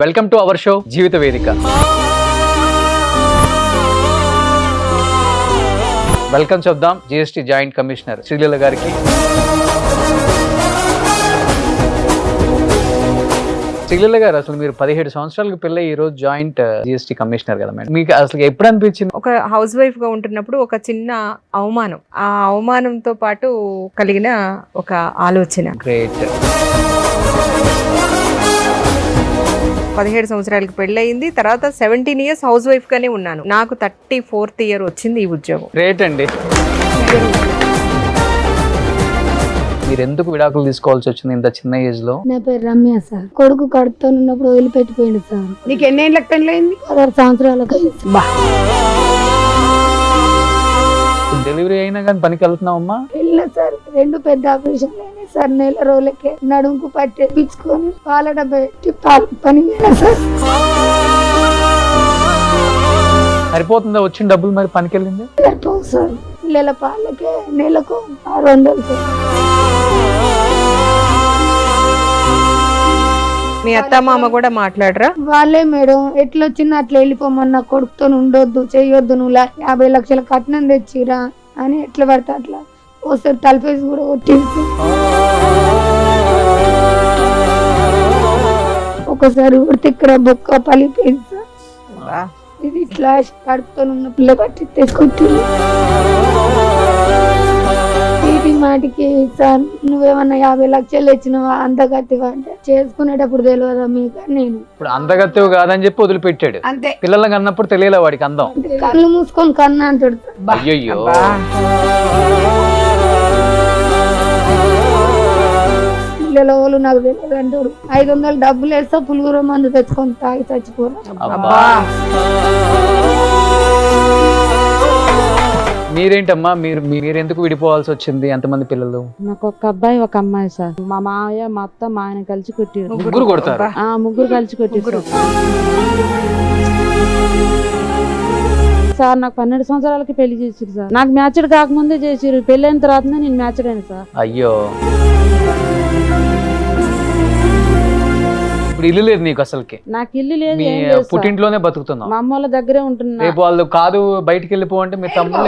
Welcome to our show Jeevitha వేదిక. Welcome చెప్దాం GST joint commissioner Sreeleela గారికి. శ్రీలీల గారు, అసలు మీరు 17 సంవత్సరాలకు పిల్ల ఈ రోజు జాయింట్ జిఎస్టీ కమిషనర్ కదా మేడం, మీకు అసలు ఎప్పుడు అనిపించింది? ఒక హౌస్ వైఫ్ గా ఉంటున్నప్పుడు ఒక చిన్న అవమానం, ఆ అవమానంతో పాటు కలిగిన ఒక ఆలోచన. గ్రేట్. 17 సంవత్సరాలకు పెళ్ళయింది, తర్వాత 17 ఇయర్స్ హౌస్ వైఫ్ గానే ఉన్నాను. నాకు 34th ఇయర్ వచ్చింది ఈ ఉద్యోగం. గ్రేట్ అండి. మీరు ఎందుకు విడాకులు తీసుకోవాల్సి వచ్చింది ఇంత చిన్న ఏజ్ లో? నా పేరు రమ్య సార్. కొడుకు కడుపుతో ఉన్నప్పుడు వదిలిపెట్టిపోయింది సార్. నీకు ఎన్ని ఏళ్ళకి పెళ్ళయింది? 16 సంవత్సరాలకు అయింది. డెలివరీ అయినా కానీ పనికి వెళ్తున్నావమ్మా? వెళ్ళిన సార్, 2 పెద్ద ఆపరేషన్లు అయినాయి సార్. నెల రోజులకే నడుముకు పట్టేపించుకొని పాల డబ్బా పెట్టి పని వెళ్ళిన సార్. సరిపోతుందా వచ్చిన డబ్బులు? మరి పనికి వెళ్ళింది సరిపోవు సార్. పిల్లల పాలకే నెలకు 600 సార్. మీ అత్త మామ కూడా మాట్లాడరా? వాళ్ళే మేడం ఎట్లొచ్చినా అట్లా వెళ్ళిపోమన్నా, కొడుకుతో ఉండొద్దు చెయ్యొద్దు, నువ్వు 50 లక్షల కట్నం తెచ్చిరా అని ఎట్లా పడితే అట్లా ఒకసారి తలపేసి కూడా కొట్టింది. ఒకసారి కొడితే ఇక్కడ బొక్క పలిపోయింది సార్. ఇది ఇట్లా కడుపుతో ఉన్న పిల్ల పట్టి తెచ్చుకొట్టింది. మాటికి సార్ నువ్వేమన్నా 50 లక్షలు ఇచ్చినవా అందగత్తివా అంటే, చేసుకునేటప్పుడు తెలియదా మీకు? నేను ఇప్పుడు అందగత్తెవు కాదని చెప్పి వదిలిపెట్టాడు. అంతే. పిల్లలకి అన్నప్పుడు తెలియలే వాడికి అందం. కళ్ళు మూసుకొని కన్నా అంటాడు. అయ్యయ్యో. పిల్లల వాళ్ళు నాకు తెలియదు అంటాడు. 500 డబ్బులు వేస్తా పులుగుర మందు తెచ్చుకొని తాగి చచ్చిపోరా. మీరేంటమ్మా, మీరు ఎందుకు విడిపోవాల్సి వచ్చింది? ఎంతమంది పిల్లలు? నాకు ఒక అబ్బాయి ఒక అమ్మాయి సార్. మా మామయ్య మా అత్త మా ఆయన కలిసి కొట్టారు. ముగ్గురు కొడతారు? ముగ్గురు కలిసి కొట్టారు సార్. నాకు 12 సంవత్సరాలకి పెళ్లి చేసిరు సార్. నాకు మ్యాచ్డ్ కాకముందే చేసిరు, పెళ్ళైన తర్వాతనే నేను మ్యాచ్డ్ అయినా సార్. అయ్యో. ఇప్పుడు ఇల్లు లేదు నీకు అసలుకి? నాకు ఇల్లు లేదు, పుట్టింట్లోనే బతుకుతున్నావు? మా అమ్మ వాళ్ళ దగ్గరే ఉంటున్నా. రేపు వాళ్ళు కాదు బయటికి వెళ్ళిపోవంటే మీ తమ్ముళ్ళు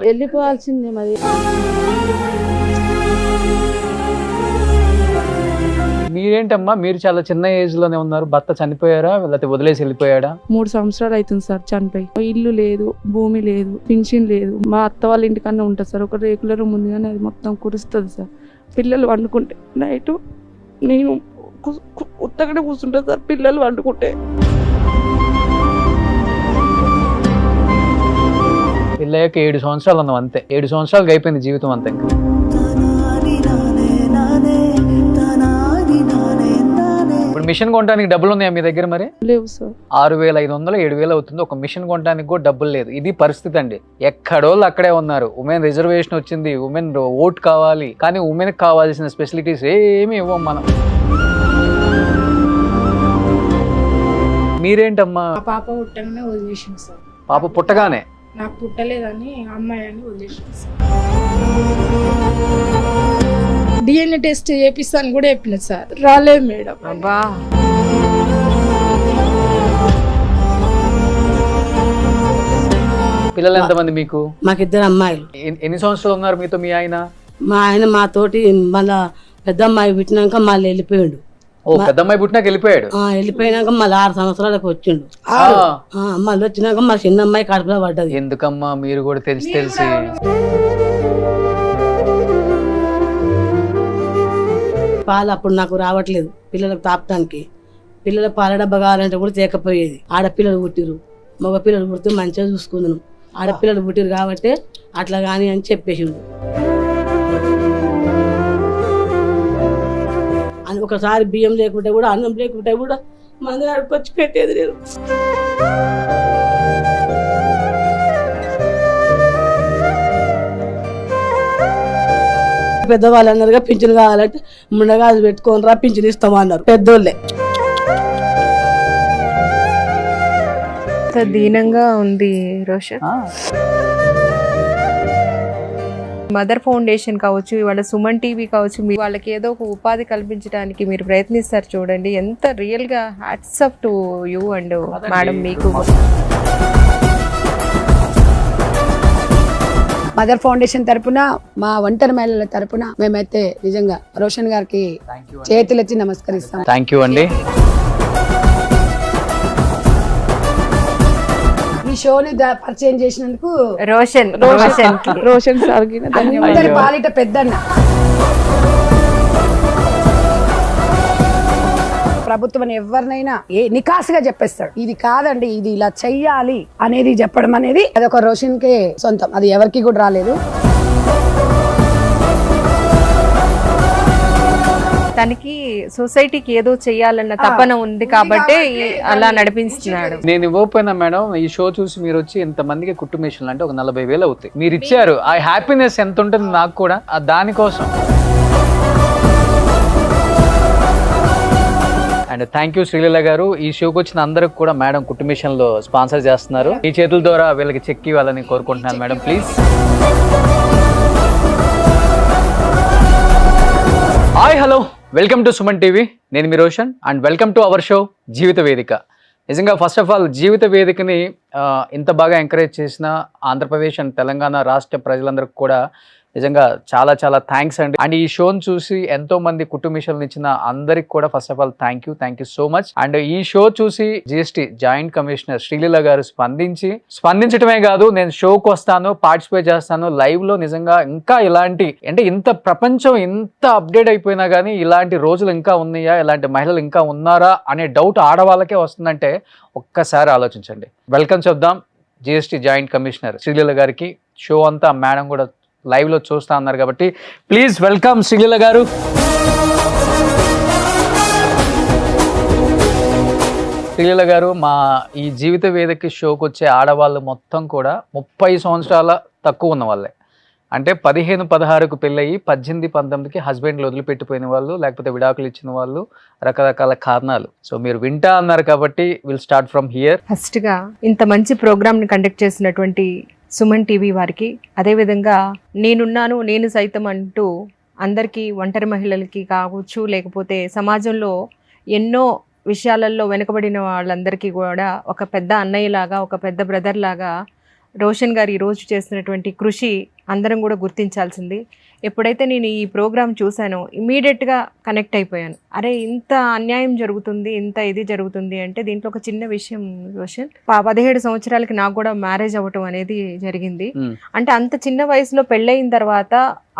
వెళ్ళిపోవాల్సిందే మరి. మీరేంటమ్మా, మీరు చాలా చిన్న ఏజ్ లోనే ఉన్నారు. భర్త చనిపోయారా లేకపోతే వదిలేసి వెళ్ళిపోయాడా? 3 సంవత్సరాలు అవుతుంది సార్ చనిపోయి. ఇల్లు లేదు, భూమి లేదు, పింఛన్ లేదు. మా అత్త వాళ్ళ ఇంటికన్నా ఉంటుంది సార్. ఒక రేకుల రూమ్ ఉంది కానీ అది మొత్తం కురుస్తుంది సార్. పిల్లలు వండుకుంటే నైట్ నేను ఉత్తగడే కూర్చుంటా సార్, పిల్లలు వండుకుంటే. పిల్లయ్యాక 7 సంవత్సరాలు ఉన్నావు అంతే. 7 సంవత్సరాలకు అయిపోయింది జీవితం అంతా. ఇప్పుడు మిషన్ కొనడానికి డబ్బులు ఉన్నాయా మీ దగ్గర? మరి లేవు సార్. 6500 7000 అవుతుంది. ఒక మిషన్ కొనడానికి కూడా డబ్బులు లేదు. ఇది పరిస్థితి అండి. ఎక్కడోళ్ళు అక్కడే ఉన్నారు. ఉమెన్ రిజర్వేషన్ వచ్చింది, ఉమెన్ ఓట్ కావాలి, కానీ ఉమెన్ కావాల్సిన ఫెసిలిటీస్ ఏమి ఇవ్వం మనం. మీరేంటమ్మా? పాప పుట్టగానే వదిలేసింది సార్. పాప పుట్టగానే? నాకు పుట్టలేదని అమ్మాయి అని వదిలేసింది సార్. డిఎన్ఏ టెస్ట్ చేపిస్తాను కూడా చెప్పలేదు సార్, రాలేదు మేడం. అబ్బా. పిల్లలు ఎంతమంది మీకు? మాకు 2 అమ్మాయిలు. ఎన్ని సంవత్సరాలు ఉన్నారు మీతో మీ ఆయన? మా ఆయన మాతోటి మళ్ళా పెద్ద అమ్మాయి పుట్టినాక మళ్ళీ వెళ్ళిపోయాడు. పెద్ద అమ్మాయి పుట్టినాక వెళ్ళిపోయాడు? వెళ్ళిపోయినాక మళ్ళీ 6 సంవత్సరాలకు వచ్చిండు. మళ్ళీ వచ్చినాక మా చిన్న అమ్మాయి కడుపులో పడ్డది. ఎందుకమ్మా మీరు కూడా తెలిసి పాలు అప్పుడు నాకు రావట్లేదు పిల్లలకు తాపడానికి. పిల్లల పాల డబ్బా కావాలంటే కూడా తేకపోయేది. ఆడపిల్లలు పుట్టిరు, మగ పిల్లలు పుడితే మంచిగా చూసుకుందాం. ఆడపిల్లలు పుట్టిరు కాబట్టి అట్లా కానీ అని చెప్పేసిండు. ఒకసారి బియ్యం లేకుంటే కూడా, అన్నం లేకుంటే కూడా మన దగ్గరకు వచ్చి పెట్టేది నేను. పెద్దవాళ్ళు అన్నారుగా పింఛన్ కావాలంటే ముండగాజు పెట్టుకొని రా పింఛన్ ఇస్తామన్నారు పెద్దోళ్ళే. దీనంగా ఉంది రోషన్. మదర్ ఫౌండేషన్ కావచ్చు, ఇవాళ సుమన్ టీవీ కావచ్చు, మీ వాళ్ళకి ఏదో ఒక ఉపాధి కల్పించడానికి మీరు ప్రయత్నిస్తారు చూడండి. ఎంత రియల్గా hats off to you and madam. మీకు మదర్ ఫౌండేషన్ తరపున, మా ఒంటరి మహిళల తరపున మేమైతే నిజంగా రోషన్ గారికి చేతులెత్తి నమస్కరిస్తాం. థ్యాంక్ యూ అండి. ఈ షోని పరిచయం చేసినందుకు రోషన్ సార్కి అందరి పాలిట పెద్దన్న. ప్రభుత్వం ఎవరినైనా నికాసుగా చెప్పేస్తాడు, ఇది కాదండి, ఇది ఇలా చెయ్యాలి అనేది చెప్పడం అనేది అది ఒక రోషన్ కే సొంతం, అది ఎవరికి కూడా రాలేదు. తనకి సొసైటీకి ఏదో చెయ్యాలన్న తపన ఉంది కాబట్టి అలా నడిపిస్తున్నాడు. నేను ఇవ్వకపోయినా మేడం, ఈ షో చూసి మీరు వచ్చి ఎంతమందికి కుట్టు మిషన్లు అంటే ఒక 40,000 అవుతాయి. మీరు ఇచ్చారు, ఆ హ్యాపీనెస్ ఎంత ఉంటుంది నాకు కూడా దానికోసం. అండ్ థ్యాంక్ యూ శ్రీలీల గారు. ఈ షోకి వచ్చిన అందరికి కూడా మేడం కుట్టు మిషన్ లో స్పాన్సర్ చేస్తున్నారు. ఈ చేతుల ద్వారా వీళ్ళకి చెక్ ఇవ్వాలని కోరుకుంటున్నాను madam, please. Hi, hello, welcome to Suman TV. నేను మీ Roshan and welcome to our show Jeevitha Vedika. నిజంగా ఫస్ట్ ఆఫ్ ఆల్ జీవిత వేదికని ఇంత బాగా ఎంకరేజ్ చేసిన ఆంధ్రప్రదేశ్ అండ్ తెలంగాణ రాష్ట్ర ప్రజలందరికీ కూడా నిజంగా చాలా చాలా థ్యాంక్స్ అండి. అండ్ ఈ షోని చూసి ఎంతో మంది కుటుంబ మిషన్లు ఇచ్చిన అందరికి కూడా first of all thank you so much. And ఈ షో చూసి GST జాయింట్ కమిషనర్ శ్రీలీల గారు స్పందించడమే కాదు, నేను షోకి వస్తాను, పార్టిసిపేట్ చేస్తాను లైవ్ లో. నిజంగా ఇంకా ఇలాంటి అంటే ఇంత ప్రపంచం ఇంత అప్డేట్ అయిపోయినా కానీ ఇలాంటి రోజులు ఇంకా ఉన్నాయా, ఇలాంటి మహిళలు ఇంకా ఉన్నారా అనే డౌట్ ఆడవాళ్ళకే వస్తుందంటే ఒక్కసారి ఆలోచించండి. వెల్కమ్ చెప్దాం GST జాయింట్ కమిషనర్ శ్రీలీల గారికి. షో అంతా మేడం కూడా లైవ్ లో చూస్తా ఉన్నారు కాబట్టి ప్లీజ్ వెల్కమ్ శ్రీలీల గారు. శ్రీలీల గారు, మా ఈ జీవిత వేదిక షోకి వచ్చే ఆడవాళ్ళు మొత్తం కూడా 30 సంవత్సరాల తక్కువ ఉన్న వాళ్ళే. అంటే 15-16కు పెళ్ళయి 18-19కి హస్బెండ్లు వదిలిపెట్టిపోయిన వాళ్ళు, లేకపోతే విడాకులు ఇచ్చిన వాళ్ళు, రకరకాల కారణాలు. సో మీరు వింటా అన్నారు కాబట్టి will start from here. First గా ఇంత మంచి ప్రోగ్రామ్ ని కండక్ట్ చేసినటువంటి సుమన్ టీవీ వారికి, అదేవిధంగా నేనున్నాను నేను సైతం అంటూ అందరికీ, ఒంటరి మహిళలకి కావచ్చు, లేకపోతే సమాజంలో ఎన్నో విషయాలలో వెనుకబడిన వాళ్ళందరికీ కూడా ఒక పెద్ద అన్నయ్యలాగా, ఒక పెద్ద బ్రదర్ లాగా రోషన్ గారు ఈరోజు చేస్తున్నటువంటి కృషి అందరం కూడా గుర్తించాల్సింది. ఎప్పుడైతే నేను ఈ ప్రోగ్రామ్ చూశానో ఇమీడియట్గా కనెక్ట్ అయిపోయాను. అరే, ఇంత అన్యాయం జరుగుతుంది, ఇంత ఇది జరుగుతుంది అంటే దీంట్లో ఒక చిన్న విషయం రోషన్, 17 సంవత్సరాలకి నాకు కూడా మ్యారేజ్ అవ్వటం అనేది జరిగింది. అంటే అంత చిన్న వయసులో పెళ్ళయిన తర్వాత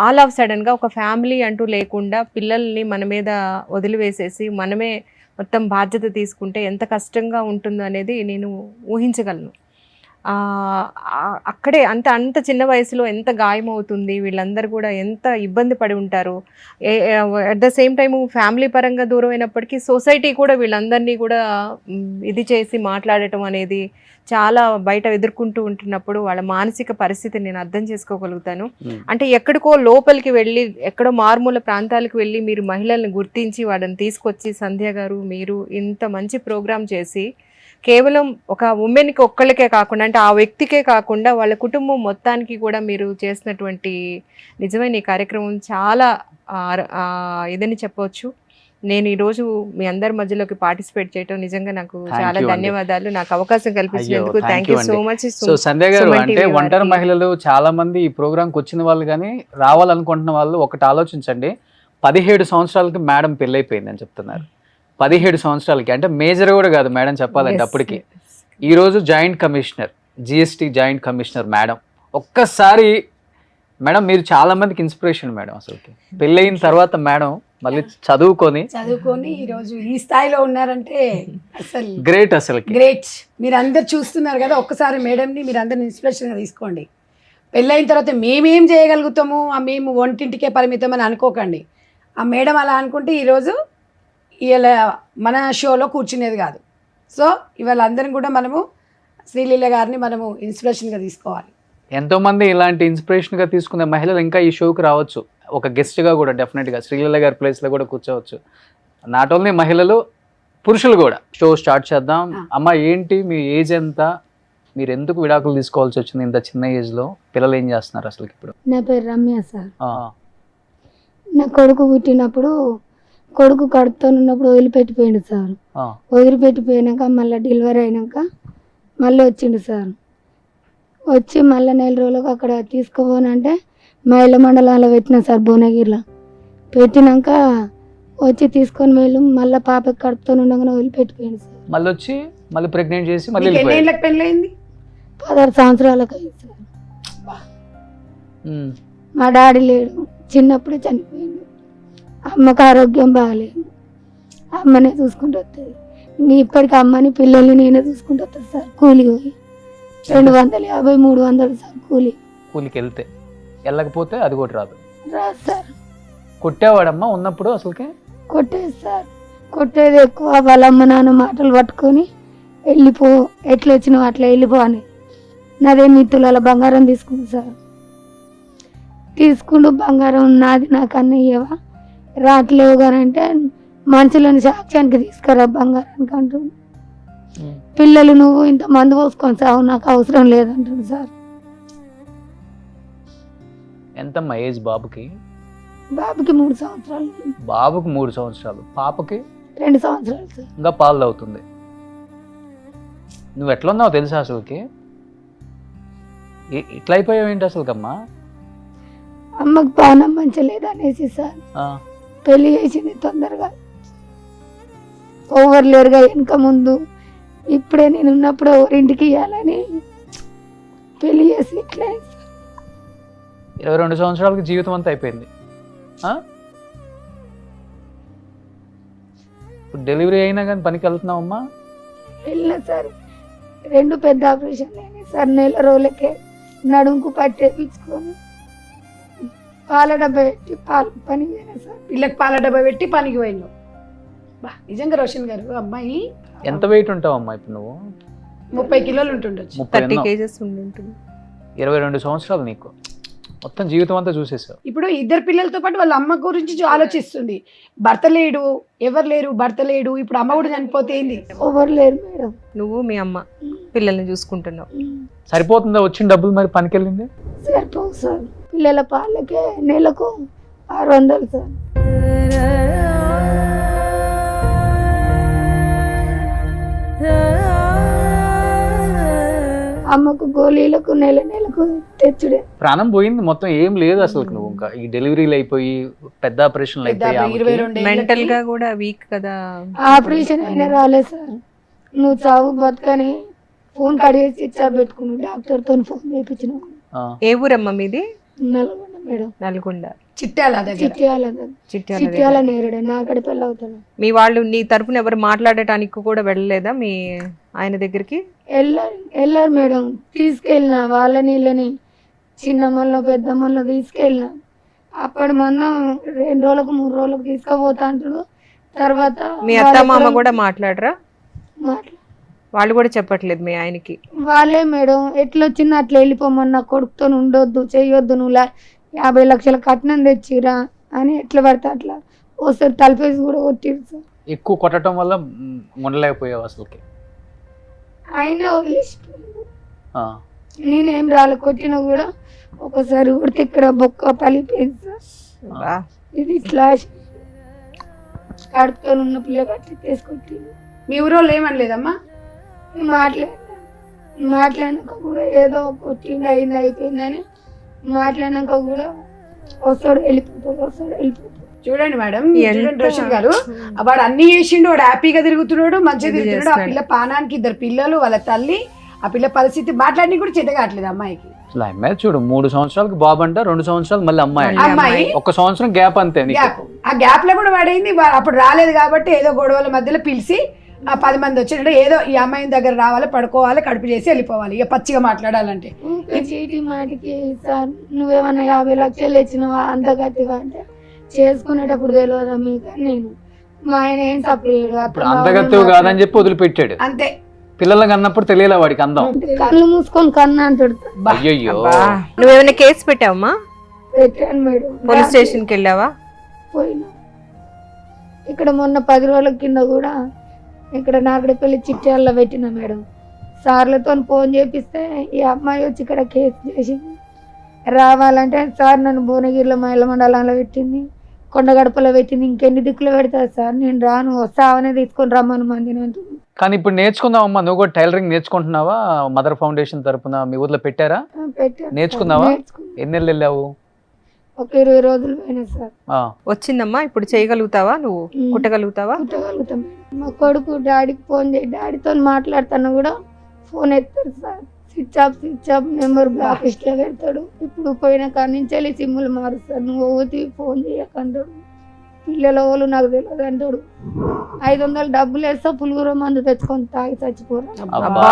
ఆల్ ఆఫ్ సడన్గా ఒక ఫ్యామిలీ అంటూ లేకుండా పిల్లల్ని మన మీద వదిలివేసేసి మనమే మొత్తం బాధ్యత తీసుకుంటే ఎంత కష్టంగా ఉంటుందో అనేది నేను ఊహించగలను. అక్కడే అంత చిన్న వయసులో ఎంత గాయం అవుతుంది, వీళ్ళందరూ కూడా ఎంత ఇబ్బంది పడి ఉంటారు. At the same time family పరంగా దూరం అయినప్పటికీ సొసైటీ కూడా వీళ్ళందరినీ కూడా ఇది చేసి మాట్లాడటం అనేది చాలా బయట ఎదుర్కొంటూ ఉంటున్నప్పుడు వాళ్ళ మానసిక పరిస్థితి నేను అర్థం చేసుకోగలుగుతాను. అంటే ఎక్కడికో లోపలికి వెళ్ళి, ఎక్కడో మారుమూల ప్రాంతాలకు వెళ్ళి మీరు మహిళల్ని గుర్తించి వాళ్ళని తీసుకొచ్చి, సంధ్య గారు మీరు ఇంత మంచి ప్రోగ్రాం చేసి కేవలం ఒక ఉమెన్కి ఒక్కళ్ళకే కాకుండా, అంటే ఆ వ్యక్తికే కాకుండా వాళ్ళ కుటుంబం మొత్తానికి కూడా మీరు చేసినటువంటి నిజమైన ఈ కార్యక్రమం చాలా ఇదని చెప్పవచ్చు. నేను ఈరోజు మీ అందరి మధ్యలోకి పార్టిసిపేట్ చేయడం నిజంగా నాకు చాలా ధన్యవాదాలు. నాకు అవకాశం కల్పించినందుకు thank you so much. So Sandhya garu, అంటే ఒంటరి మహిళలు చాలా మంది ఈ ప్రోగ్రాంకి వచ్చిన వాళ్ళు కానీ రావాలనుకుంటున్న వాళ్ళు ఒకటి ఆలోచించండి. 17 సంవత్సరాలకి మేడం పెళ్ళైపోయింది అని చెప్తున్నారు. 17 సంవత్సరాలకి అంటే మేజర్ కూడా కాదు మేడం చెప్పాలంటే అప్పటికి. ఈరోజు joint commissioner, GST joint commissioner madam. ఒక్కసారి మేడం మీరు చాలా మందికి ఇన్స్పిరేషన్ మేడం. అసలు పెళ్ళయిన తర్వాత మేడం మళ్ళీ చదువుకొని ఈరోజు ఈ స్థాయిలో ఉన్నారంటే అసలు గ్రేట్. అసలు గ్రేట్. మీరు అందరు చూస్తున్నారు కదా, ఒక్కసారి మేడంని మీరు అందరిని ఇన్స్పిరేషన్గా తీసుకోండి. పెళ్ళైన తర్వాత మేమేం చేయగలుగుతాము, మేము వంటింటికే పరిమితం అని అనుకోకండి. ఆ మేడం అలా అనుకుంటే ఈరోజు ఇలా మన షోలో కూర్చునేది కాదు. సో ఇవాళ అందరం కూడా మనము శ్రీలీల గారిని మనము ఇన్స్పిరేషన్గా తీసుకోవాలి. ఎంతోమంది ఇలాంటి ఇన్స్పిరేషన్గా తీసుకునే మహిళలు ఇంకా ఈ షోకి రావచ్చు, ఒక గెస్ట్గా కూడా డెఫినెట్గా శ్రీలీల గారి ప్లేస్లో కూడా కూర్చోవచ్చు. నాట్ ఓన్లీ మహిళలు, పురుషులు కూడా. షో స్టార్ట్ చేద్దాం. అమ్మ ఏంటి మీ ఏజ్ ఎంత, మీరు ఎందుకు విడాకులు తీసుకోవాల్సి వచ్చింది ఇంత చిన్న ఏజ్ లో? పిల్లలు ఏం చేస్తున్నారు అసలు ఇప్పుడు? నా పేరు రమ్య సార్. ఆ, నా కొడుకు పుట్టినప్పుడు కొడుకు కడుపుతో ఉన్నప్పుడు వదిలిపెట్టిపోయిండు సార్. ఆ, వదిలిపెట్టిపోయినాక మళ్ళీ డెలివరీ అయినాక మళ్ళీ వచ్చిండు సార్. వచ్చి మళ్ళీ 4 రోజులకు అక్కడ తీసుకుపోనంటే మహిళా మండలంలో పెట్టిన సార్, భువనగిరిలో పెట్టినాక వచ్చి తీసుకొని వెళ్ళి మళ్ళీ పాపకి కడుపుతో ఉండగానే వదిలిపెట్టిపోయింది సార్. మళ్ళీ వచ్చి మళ్ళీ ప్రెగ్నెంట్ చేసి మళ్ళీ నీకు ఎన్ని వెళ్ళిపోయారు. ఏళ్ళకి పెళ్ళయింది? 16 సంవత్సరాలకు అయింది సార్. ఉమ్, మా డాడీ లేడు, చిన్నప్పుడే చనిపోయిండు. అమ్మకి ఆరోగ్యం బాగాలేదు, అమ్మనే చూసుకుంటూ వస్తుంది. ఇప్పటికి అమ్మని పిల్లల్ని నేనే చూసుకుంటూ వస్తుంది సార్. కూలి పోయి 250, 300 సార్ కూలి. కూలికి వెళ్తే వెళ్ళకపోతే అది కూడా రాదు. రాదు సార్. కొట్టేవాడమ్మా ఉన్నప్పుడు అసలుకే? కొట్టేది సార్, కొట్టేది ఎక్కువ. వాళ్ళ అమ్మ నాన్న మాటలు పట్టుకొని వెళ్ళిపో, ఎట్లా వచ్చినావు అట్లా వెళ్ళిపో అని. నాదే 3 తులాల బంగారం తీసుకుంది సార్. తీసుకుంటూ బంగారం నాది నాకు అన్నయ్యవా, రాట్లేవు కానీ అంటే మనుషులను సాక్ష్యానికి తీసుకురా బంగారానికి అంటుంది. ఉమ్. పిల్లలు నువ్వు ఇంత మందు పోసుకొని సావు, నాకు అవసరం లేదంటుంది సార్. ఎంతమ్మా ఏజ్ బాబుకి? బాబుకి 3 సంవత్సరాలు, బాబుకి 3 సంవత్సరాలు, పాపకి 2 సంవత్సరాలు సార్. ఇంకా పాలు అవుతుంది. నువ్వు ఎట్లా ఉన్నావు తెలుసా అసలుకి? ఇట్లా అయిపోయావు ఏంటి అసలుకమ్మా? అమ్మకి పానం మంచలేదు అనేసి సార్ పెళ్లి చేసింది తొందరగా. ఓవర్ లేరుగా వెనక ముందు, ఇప్పుడే నేను ఉన్నప్పుడు ఎవరింటికి ఇవ్వాలని పెళ్లి చేసి ఇట్లా 22 సంవత్సరాలకి జీవితం అంతా అయిపోయింది. ఆ? ఇప్పుడు డెలివరీ అయినా కానీ పనికి వెళ్తున్నావమ్మా? వెళ్ళిన సార్. 2 పెద్ద ఆపరేషన్లు అయినాయి సార్. 4 రోజులకే నడుముకు పట్టేపించుకొని పాల డబ్బా పెట్టి పనికి పోయినా సార్. పిల్లకి పాల డబ్బా పెట్టి పనికి పోయినావు. బా, నిజంగా రోషన్ గారు అమ్మాయి ఎంత వెయిట్ ఉంటావమ్మా ఇప్పుడు నువ్వు? 30 కిలోలు ఉంటుండొచ్చు. 30 30 కేజెస్ ఉండి ఉంటుంది. 22 సంవత్సరాలు నీకు మొత్తం జీవితం అంతా చూసేసావు. ఇప్పుడు 2 పిల్లలతో పాటు వాళ్ళ అమ్మ గురించి ఆలోచిస్తుంది. భర్త లేడు, ఎవరు లేరు, భర్త లేడు, ఇప్పుడు అమ్మ కూడా చనిపోతే ఏంది? ఎవరు లేరు మేడం. నువ్వు మీ అమ్మ పిల్లల్ని చూసుకుంటున్నావు. సరిపోతుందా వచ్చిన డబ్బులు? మరి పనికి వెళ్ళింది సరిపోవు సార్. పిల్లల పాలకే నెలకు 600 సార్. అమ్మకు గోళీలకు నెలకు తెచ్చుడే. ప్రాణం పోయింది మొత్తం, ఏం లేదు అసలు నువ్వు. ఇంకా ఈ డెలివరీలు అయిపోయి పెద్ద ఆపరేషన్లు అయిపోయి 22 మెంటల్ గా కూడా వీక్ కదా. ఆపరేషన్ అయినా రాలేదు సార్. నువ్వు చావు బతుకని ఫోన్ కడిగేసి ఇచ్చా పెట్టుకున్నావు. డాక్టర్ తో ఫోన్ చేయించినావు. ఏ ఊరమ్మా మీది? నల్గొండ మేడం. నల్గొండ. చిట్టాల దగ్గర. చిట్యాల నేరుడే నాగడి పెళ్ళి అవుతాడు. మీ వాళ్ళు నీ తరపున ఎవరు మాట్లాడటానికి కూడా వెళ్ళలేదా మీ ఆయన దగ్గరికి? వెళ్ళారు మేడం. తీసుకెళ్ళిన వాళ్ళని వీళ్ళని చిన్నమ్మల్లో పెద్దమ్మల్లో తీసుకెళ్ళిన. అప్పటి మొన్న 2 రోజులకు 3 రోజులకు తీసుకుపోతా అంటాడు. తర్వాత మీ అత్త మామ కూడా మాట్లాడరా? మాట్లా వాళ్ళు కూడా చెప్పట్లేదు మీ ఆయనకి? వాళ్ళే మేడం ఎట్లొచ్చిందో అట్లా వెళ్ళిపోమని, నా కొడుకుతో ఉండొద్దు చేయొద్దు, నువ్వు 50 లక్షల కట్నం తెచ్చిరా అని ఎట్లా పడితే అట్లా ఒకసారి తలపేసి కూడా కొట్టిరు సార్. ఎక్కువ కొట్టడం వల్ల ఉండలేకపోయావు అసలుకి? అయినా వదిలేసిపోయాడు. నేనేం రాలే, కొట్టినా కూడా ఒకసారి కొడితే ఇక్కడ బొక్క పలిపోయింది సార్. ఇది ఇట్లా కడుపుతో ఉన్న పిల్ల కట్టి తీసుకొట్టింది. మీ ఊరు వాళ్ళు ఏమనలేదమ్మా? మాట్లాడినాక కూడా ఏదో కొట్టింది అయింది అయిపోయిందని మాట్లాడినాక కూడా వస్తాడు వెళ్ళిపోతాడు. చూడండి మేడం, చూడండి రోషన్ గారు, వాడు అన్ని చేసిండు, వాడు హ్యాపీగా తిరుగుతున్నాడు, మంచిగా తిరుగుతున్నాడు. ఆ పిల్ల పానానికి 2 పిల్లలు, వాళ్ళ తల్లి, ఆ పిల్ల పరిస్థితి మాట్లాడి కూడా చేత కావట్లేదు అమ్మాయికి. అసలు అమ్మాయి చూడు 3 సంవత్సరాలకు బాబు అంట, 2 సంవత్సరాలు మళ్ళీ అమ్మాయి. అమ్మాయి 1 సంవత్సరం గ్యాప్ అంతే నీకు. గ్యాప్. ఆ గ్యాప్ లో కూడా వాడైంది. అప్పుడు రాలేదు కాబట్టి ఏదో గొడవల మధ్యలో పిలిచి ఆ 10 మంది వచ్చినట్టు ఏదో ఈ అమ్మాయి దగ్గర రావాలి, పడుకోవాలి, కడుపు చేసి వెళ్ళిపోవాలి. ఇక పచ్చిగా మాట్లాడాలంటే చీటి మాటికి సార్ నువ్వేమన్నా 50 లక్షలు ఇచ్చినవా అంత కట్టివా అంటే చేసుకునేటప్పుడు తెలియదా మీకు? నేను మా ఆయన ఏం సపరేట్ అందగత్తు కాదని చెప్పి వదిలిపెట్టాడు అంతే. పిల్లలకి అన్నప్పుడు తెలియలే వాడికి అందం. కళ్ళు మూసుకొని కన్నా అంటాడు. అయ్యో, నువ్వేమైనా కేసు పెట్టావమ్మా? పెట్టాను మేడం. పోలీస్ స్టేషన్కి వెళ్ళావా? పోయినా. ఇక్కడ మొన్న 10 రోజుల కింద కూడా ఇక్కడ నాగడపల్లి చిట్యాల్లో పెట్టిన మేడం. సార్లతో ఫోన్ చేపిస్తే ఈ అమ్మాయి వచ్చి ఇక్కడ కేసు చేసింది. రావాలంటే సార్ నన్ను భువనగిరిలో మహిళా మండలంలో పెట్టింది, కొండగడపలో పెట్టింది, ఇంకెన్ని దిక్కులు పెడతారు సార్, నేను రాను, వస్తావనే తీసుకొని రమ్మను మందిని అంటుంది. కానీ ఇప్పుడు నేర్చుకుందామమ్మా, నువ్వు కూడా టైలరింగ్ నేర్చుకుంటున్నావా? మదర్ ఫౌండేషన్ తరపున మీ ఊర్లో పెట్టారా? పెట్టాను. నేర్చుకున్నావా? నేర్చుకున్నా. ఎన్ని నెలలు వెళ్ళావు? ఒక 20 రోజులు పోయినా సార్. వచ్చిందమ్మా, ఇప్పుడు చేయగలుగుతావా? నువ్వు కుట్టగలుగుతావా? కుట్టగలుగుతాం. మా కొడుకు డాడీకి ఫోన్ చేసి డాడీతో మాట్లాడుతున్నా కూడా ఫోన్ ఎత్తాడు sir. Switch off number block list లో పెడతాడు. ఇప్పుడు పోయిన కాడి నుంచి వెళ్ళి సిమ్ములు మారుస్తాడు. నువ్వు ఓతి ఫోన్ చేయకంటాడు. పిల్లల వాళ్ళు నాకు తెలియదు అంటాడు. 500 డబ్బులు వేస్తా పులుగుర మందు తెచ్చుకొని తాగి చచ్చిపోరా. అబ్బా.